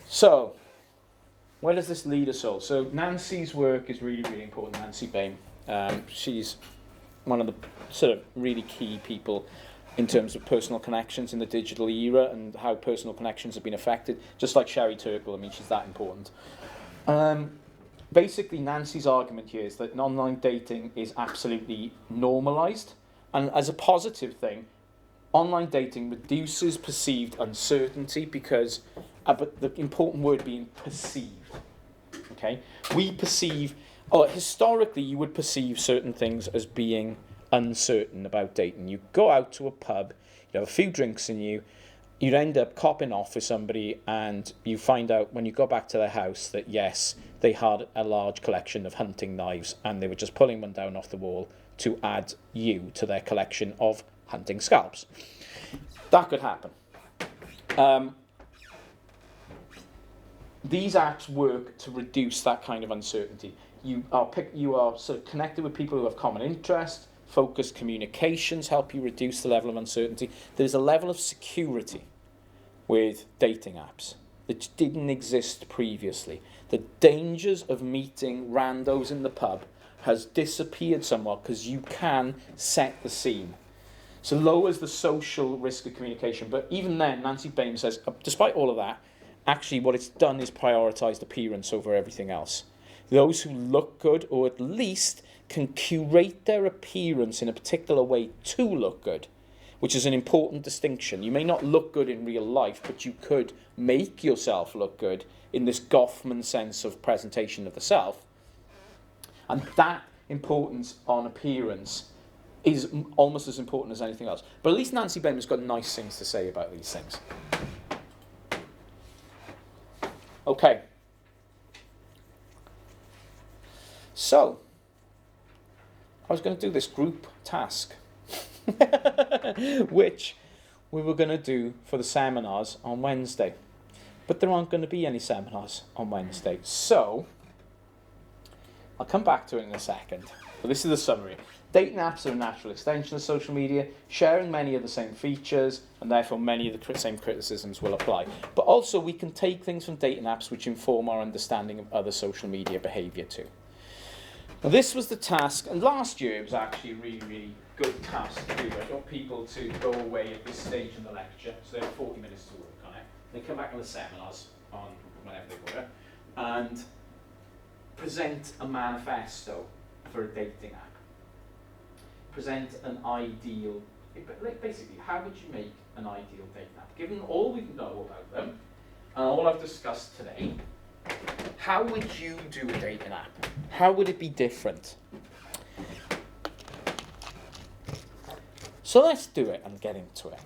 So, where does this lead us all? So Nancy's work is really, really important, Nancy Bain. She's one of the sort of really key people in terms of personal connections in the digital era and how personal connections have been affected, just like Sherry Turkle. I mean, she's that important. Basically, Nancy's argument here is that online dating is absolutely normalized, and as a positive thing, online dating reduces perceived uncertainty because, but the important word being perceived, okay? We perceive, historically you would perceive certain things as being uncertain about dating. You go out to a pub, you have a few drinks in you, you'd end up copping off with somebody and you find out when you go back to their house that yes, they had a large collection of hunting knives and they were just pulling one down off the wall to add you to their collection of hunting scalps. That could happen. These apps work to reduce that kind of uncertainty. You are sort of connected with people who have common interests. Focused communications help you reduce the level of uncertainty. There's a level of security with dating apps that didn't exist previously. The dangers of meeting randos in the pub has disappeared somewhat because you can set the scene. So lowers the social risk of communication. But even then, Nancy Bain says, despite all of that, actually what it's done is prioritised appearance over everything else. Those who look good, or at least can curate their appearance in a particular way to look good, which is an important distinction. You may not look good in real life, but you could make yourself look good in this Goffman sense of presentation of the self. And that importance on appearance is almost as important as anything else. But at least Nancy Benham's got nice things to say about these things. Okay. So, I was going to do this group task, which we were going to do for the seminars on Wednesday. But there aren't going to be any seminars on Wednesday. So, I'll come back to it in a second. But this is the summary. Dating apps are a natural extension of social media, sharing many of the same features, and therefore many of the same criticisms will apply. But also we can take things from dating apps which inform our understanding of other social media behaviour too. Now this was the task, and last year it was actually a really, really good task to do. I got people to go away at this stage in the lecture, so they have 40 minutes to work on it. They come back on the seminars, on whenever they were, and present a manifesto for a dating app. Present an ideal, basically, how would you make an ideal dating app? Given all we know about them, and all I've discussed today, how would you do a dating app? How would it be different? So let's do it and get into it.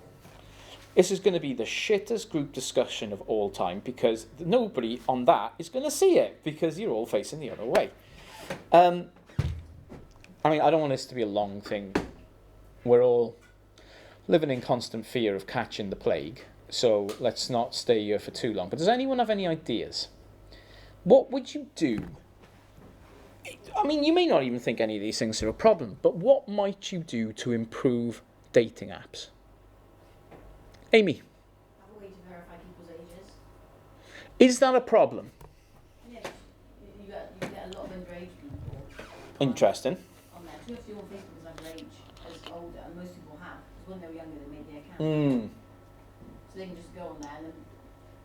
This is going to be the shittest group discussion of all time because nobody on that is going to see it because you're all facing the other way. I mean, I don't want this to be a long thing. We're all living in constant fear of catching the plague, so let's not stay here for too long. But does anyone have any ideas? What would you do? I mean, you may not even think any of these things are a problem, but what might you do to improve dating apps? Amy? Have a way to verify people's ages. Is that a problem? Yeah, you get a lot of underage people. Interesting. On there. You have to do on Facebook as underage as older, and most people have. Because when they were younger, they made the account. So they can just go on there, and then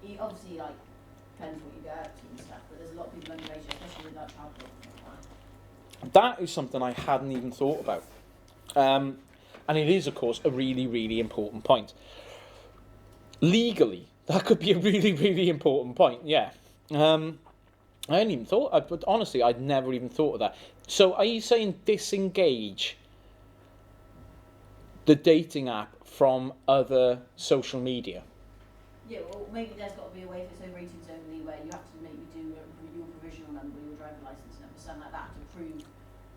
you obviously like depends what you go out to and stuff. But there's a lot of people underage, especially with like child porn. That is something I hadn't even thought about. And it is, of course, a really, really important point. Legally, that could be a really, really important point, yeah. I hadn't even thought, but honestly, I'd never even thought of that. So are you saying disengage the dating app from other social media? Yeah, well, maybe there's got to be a way if it's over 18s only where you have to maybe do your provisional number, your driving licence number, something like that to prove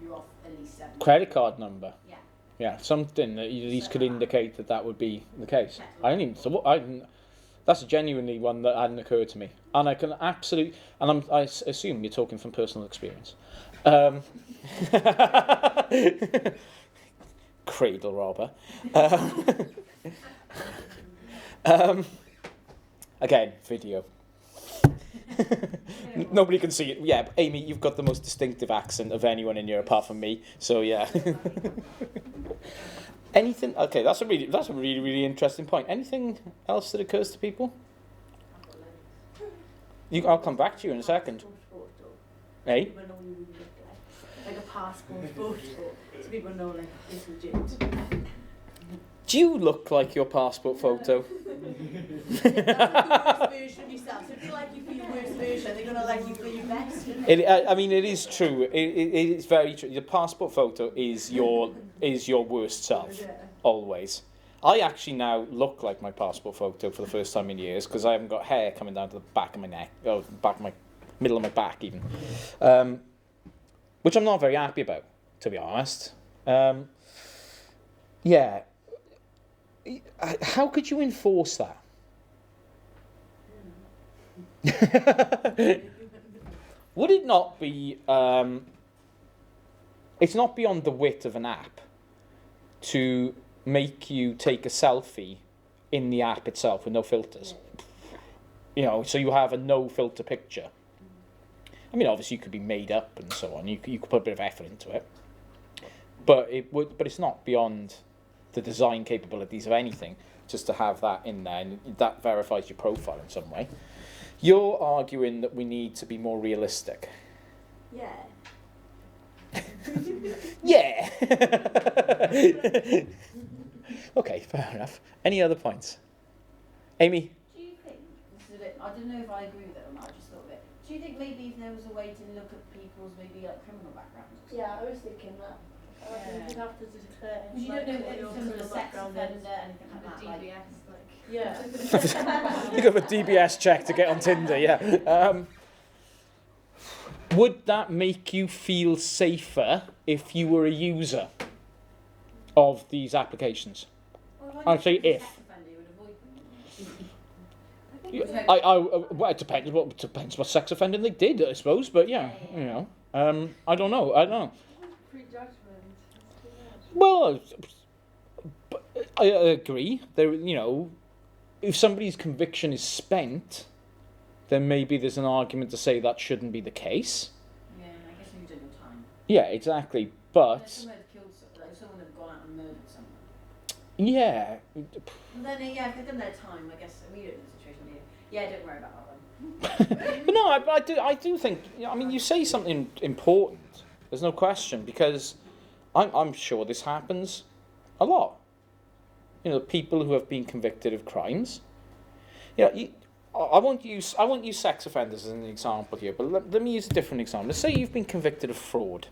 you're off at least 7. Credit card number? Yeah. Yeah, something that you at least could indicate that that would be the case. I didn't even thought, that's genuinely one that hadn't occurred to me. And I can absolutely, and I assume you're talking from personal experience. Cradle robber. Again, video. Nobody can see it. Yeah, but Amy, you've got the most distinctive accent of anyone in here apart from me. So yeah. Anything? Okay, that's a really, really interesting point. Anything else that occurs to people? I'll come back to you in a second. Hey? Like a passport photo, so people know like it's legit. Do you look like your passport photo? That's the worst version of yourself. So if you like you for your worst version, they're gonna like you for your best. I mean, it is true. It is very true. Your passport photo is your worst self, always. I actually now look like my passport photo for the first time in years because I haven't got hair coming down to the back of my neck, or back of my middle of my back even, which I'm not very happy about, to be honest. Yeah. How could you enforce that? Would it not be... it's not beyond the wit of an app to make you take a selfie in the app itself with no filters. You know, so you have a no-filter picture. I mean, obviously you could be made up and so on. You could put a bit of effort into it. But it's not beyond the design capabilities of anything just to have that in there, and that verifies your profile in some way. You're arguing that we need to be more realistic. Yeah. Yeah. Okay, fair enough. Any other points? Amy? Do you think, this is a bit, I don't know if I agree with it or not, I just thought of it. Do you think maybe if there was a way to look at people's maybe like criminal backgrounds? Yeah, I was thinking that. Yeah. You'd have to declare. Because you don't know if your someone's a criminal sex background offender, is. anything like that. Like, Yeah. You got a DBS check to get on Tinder, yeah. Would that make you feel safer if you were a user of these applications? well, I'd say if. Sex offender, you would avoid them. Well, it depends. What depends what sex offending they did, I suppose. But yeah, you know, I don't know. Prejudgment. Well, but I agree. There, you know, if somebody's conviction is spent, then maybe there's an argument to say that shouldn't be the case. Yeah, I guess you did your time. Yeah, exactly. If But someone had killed someone, like someone had gone out and murdered someone. yeah, Well, then, yeah, if they've done their time, I guess we don't know the situation here. Yeah, don't worry about that one. but no, I do think. I mean, you say something important. There's no question, because I'm sure this happens a lot. You know, people who have been convicted of crimes. You know, I won't use sex offenders as an example here, but let me use a different example. Let's say you've been convicted of fraud.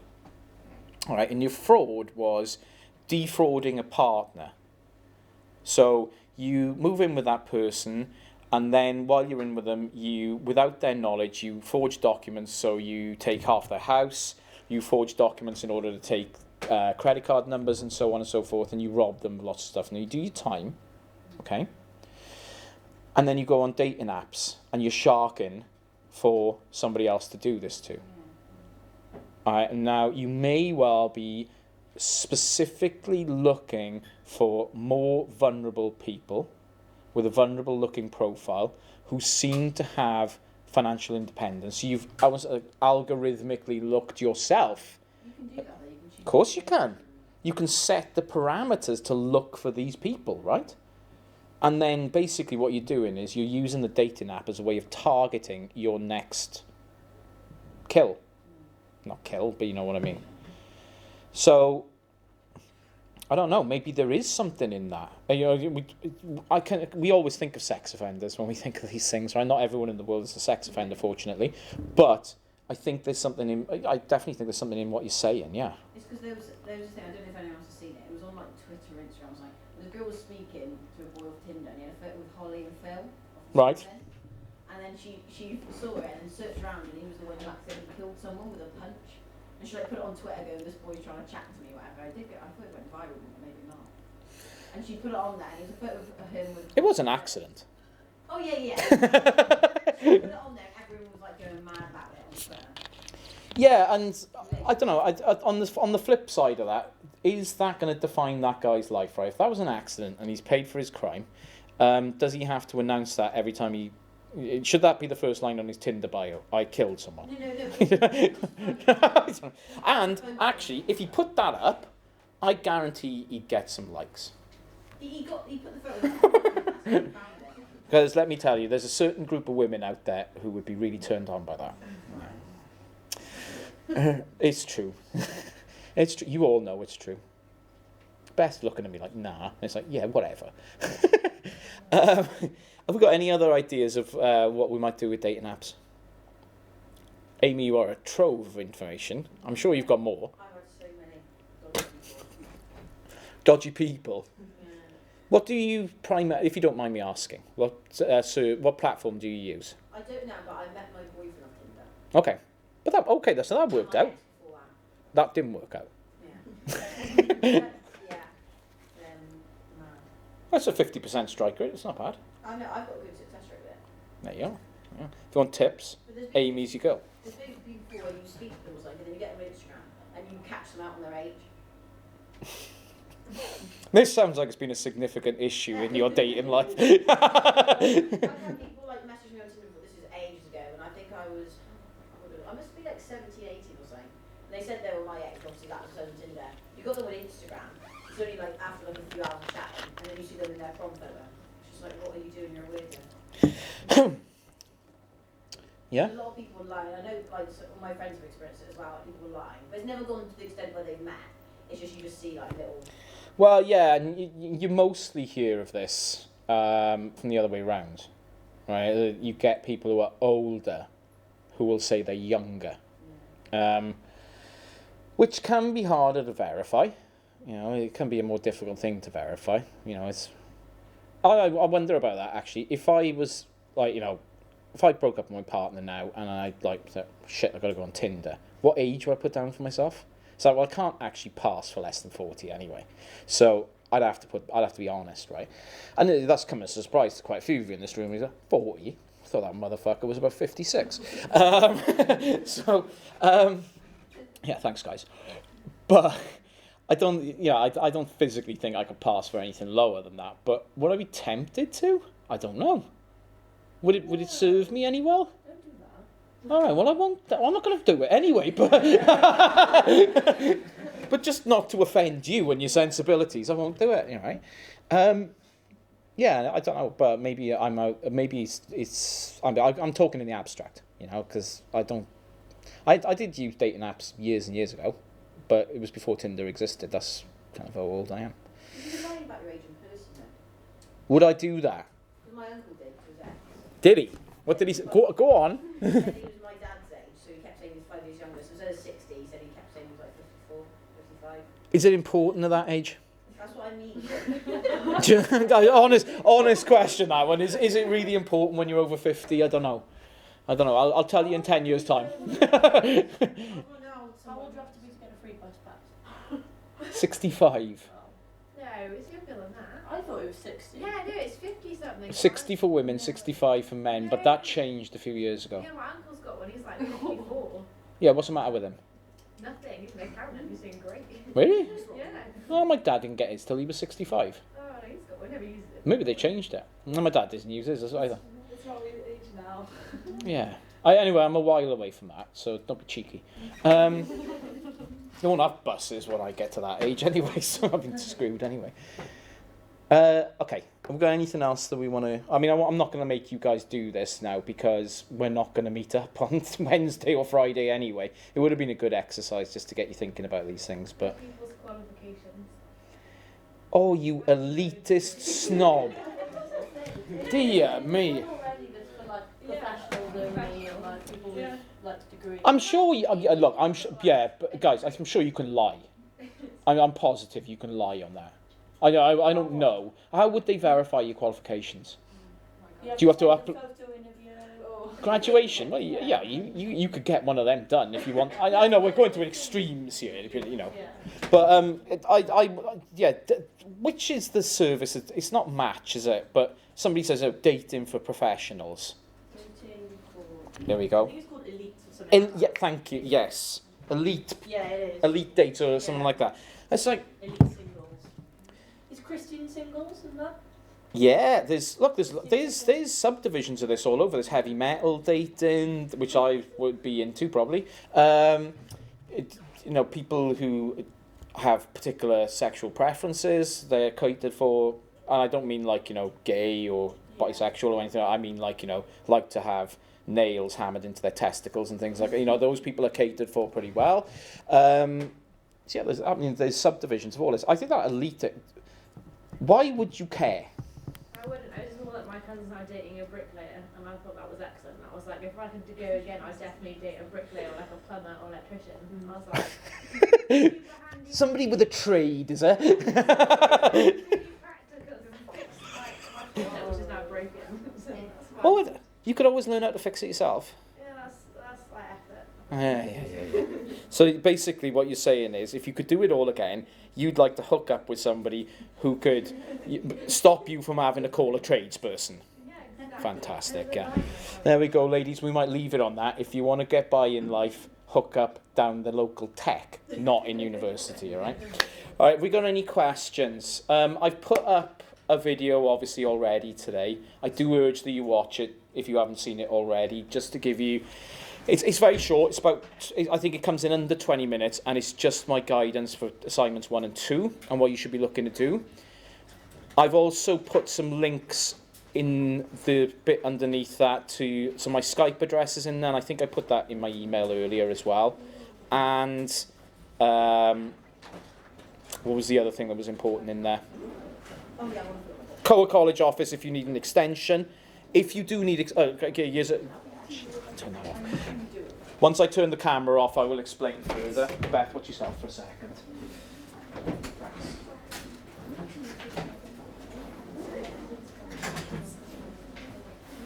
All right, and your fraud was defrauding a partner. So you move in with that person, and then while you're in with them, you, without their knowledge, you forge documents. So you take half their house, you forge documents in order to take credit card numbers and so on and so forth, and you rob them of lots of stuff. And you do your time, okay? And then you go on dating apps, and you're sharking for somebody else to do this to. All right, and now you may well be specifically looking for more vulnerable people with a vulnerable looking profile who seem to have financial independence. So you've algorithmically looked yourself. You can do that, though. You can choose. Of course you can. You can set the parameters to look for these people, right? And then basically what you're doing is you're using the dating app as a way of targeting your next kill. Not kill, but you know what I mean. So, I don't know, maybe there is something in that. You know, we always think of sex offenders when we think of these things, right? Not everyone in the world is a sex offender, fortunately. But I think there's something in, I definitely think there's something in what you're saying, yeah. It's because there was a thing, I don't know if anyone else has seen it, it was on like Twitter or Instagram, it was like, the girl was speaking to a boy off Tinder, and he had a photo with Holly and Phil. Right. And then she saw it and searched around, and he was the one who accidentally killed someone with a punch. And she like put it on Twitter going, this boy's trying to chat to me, whatever. I thought it went viral, but maybe not. And she put it on there, and it was a photo of him with... It was an accident. Oh, yeah. She put it on there, and everyone was like going mad about it on Twitter. Yeah, and I don't know, on the flip side of that, is that going to define that guy's life, right? If that was an accident and he's paid for his crime, does he have to announce that every time he... Should that be the first line on his Tinder bio? I killed someone. No. And actually, if he put that up, I guarantee he'd get some likes. He put the photo up. Because let me tell you, there's a certain group of women out there who would be really turned on by that. It's true. It's true. You all know it's true. Best looking at me like, nah. And it's like, yeah, whatever. Have we got any other ideas of what we might do with dating apps? Amy, you are a trove of information. I'm sure you've got more. I've had so many Dodgy people. Yeah. What do you if you don't mind me asking, what platform do you use? I don't know, but I met my boyfriend on Tinder. Okay. But so that worked out. Before That didn't work out. that. Yeah. No. That's a 50% strike rate. It's not bad. I know, I've got a good success rate with it. There you are. Yeah. If you want tips, But there's Amy's your girl. There's been people where you speak to them, like, and then you get them on Instagram, and you catch them out on their age. This sounds like it's been a significant issue in your dating life. I've had people like message me on Tinder, but this is ages ago, and I think I must be like 17, 18 or something. And they said they were my age, obviously that was on Tinder. You got them on Instagram, it's only like after like a few hours of chatting, and then you see them in their prom photo. It's just like, what are you doing? You're a weirdo. Yeah. A lot of people are lying. I know, like, all my friends have experienced it as well. Like, people are lying, but it's never gone to the extent where they've met. It's just you just see like little. Well, yeah, and you mostly hear of this from the other way round, right? You get people who are older who will say they're younger, which can be harder to verify. You know, it can be a more difficult thing to verify. You know, I wonder about that actually. If I was like, you know, if I broke up with my partner now and I like said, shit, I got to go on Tinder, what age would I put down for myself? So well, I can't actually pass for less than 40 anyway. So I'd have to be honest, right? And that's come as a surprise to quite a few of you in this room. He's like 40. I thought that motherfucker was about 56. Yeah, thanks guys. But I don't physically think I could pass for anything lower than that. But would I be tempted to? I don't know. Would it serve me any well? Don't do that. All right. Well, I won't. I'm not going to do it anyway. But but just not to offend you and your sensibilities, I won't do it. You know, right? Yeah, I don't know. But maybe I'm out. Maybe I'm talking in the abstract. You know, because I don't. I did use dating apps years and years ago, but it was before Tinder existed. That's kind of how old I am. You can lie about your age in person, though. Would I do that? Because my uncle did to his ex. Did he? What did he say? Go on. He said he was my dad's age, so he kept saying he was 5 years younger. So instead of 60, he said he kept saying he was like 54, 55. Is it important at that age? That's what I mean. honest question, that one. Is it really important when you're over 50? I don't know. I'll tell you in 10 years' time. How old do you have to be to get a free bus pass? 65. No, it's younger than that. I thought it was 60. Yeah, no, it's 50 something. 60 for women, 65 for men, but that changed a few years ago. Yeah, my uncle's got one. He's like 54. Yeah, what's the matter with him? Nothing. He's an accountant. He's doing great. Really? Yeah. Oh, my dad didn't get his till he was 65. Oh, no, he's got one. Never used it. Maybe they changed it. No, my dad doesn't use his either. It's not really age now. Yeah. Anyway, I'm a while away from that, so don't be cheeky. They won't have buses when I get to that age anyway, so I've been screwed anyway. Okay, have we got anything else that we want to... I mean, I'm not going to make you guys do this now because we're not going to meet up on Wednesday or Friday anyway. It would have been a good exercise just to get you thinking about these things, but... People's qualifications. Oh, you elitist snob. Dear me. Already just for like professionals only and like people with like degrees. I'm sure you... look, yeah, but guys, I'm sure you can lie. I'm positive you can lie on that. I don't know. How would they verify your qualifications? Do you have to up graduation? Well, yeah, you could get one of them done if you want. I know we're going to extremes here, you know. But which is the service? It's not Match, is it? But somebody says dating for professionals. There we go. I think it's called Elite or something. Yeah, thank you. Yes, Elite. Yeah, it is. Elite Date or something like that. It's like Elite singles. Is Christian singles in that? yeah. There's subdivisions of this all over. There's heavy metal dating, which I would be into probably. People who have particular sexual preferences, they're catered for. And I don't mean like gay or bisexual or anything. I mean like like to have nails hammered into their testicles and things like that. Those people are catered for pretty well. So yeah, there's subdivisions of all this. I think that elite. Why would you care? I wouldn't. I just saw that my cousins are dating a bricklayer, and I thought that was excellent. I was like, if I could go again, I'd definitely date a bricklayer or like a plumber or electrician. I was like, Somebody with a trade, is it? really practical and fix my toilet, which is now broken. So that's fine. Oh, you could always learn how to fix it yourself. Yeah, that's like effort. Yeah. So basically what you're saying is if you could do it all again, you'd like to hook up with somebody who could stop you from having to call a tradesperson. Yeah, exactly. Fantastic, yeah. There we go, ladies. We might leave it on that. If you want to get by in life, hook up down the local tech, not in university, all right? All right, we got any questions? I've put up a video, obviously, already today. I do urge that you watch it if you haven't seen it already, just to give you... It's very short. I think it comes in under 20 minutes, and it's just my guidance for assignments 1 and 2 and what you should be looking to do. I've also put some links in the bit underneath that so my Skype address is in there, and I think I put that in my email earlier as well. And what was the other thing that was important in there? Oh yeah, Coa College office if you need an extension. If you do need... turn that off. can do. Once I turn the camera off, I will explain further. Beth, watch yourself for a second.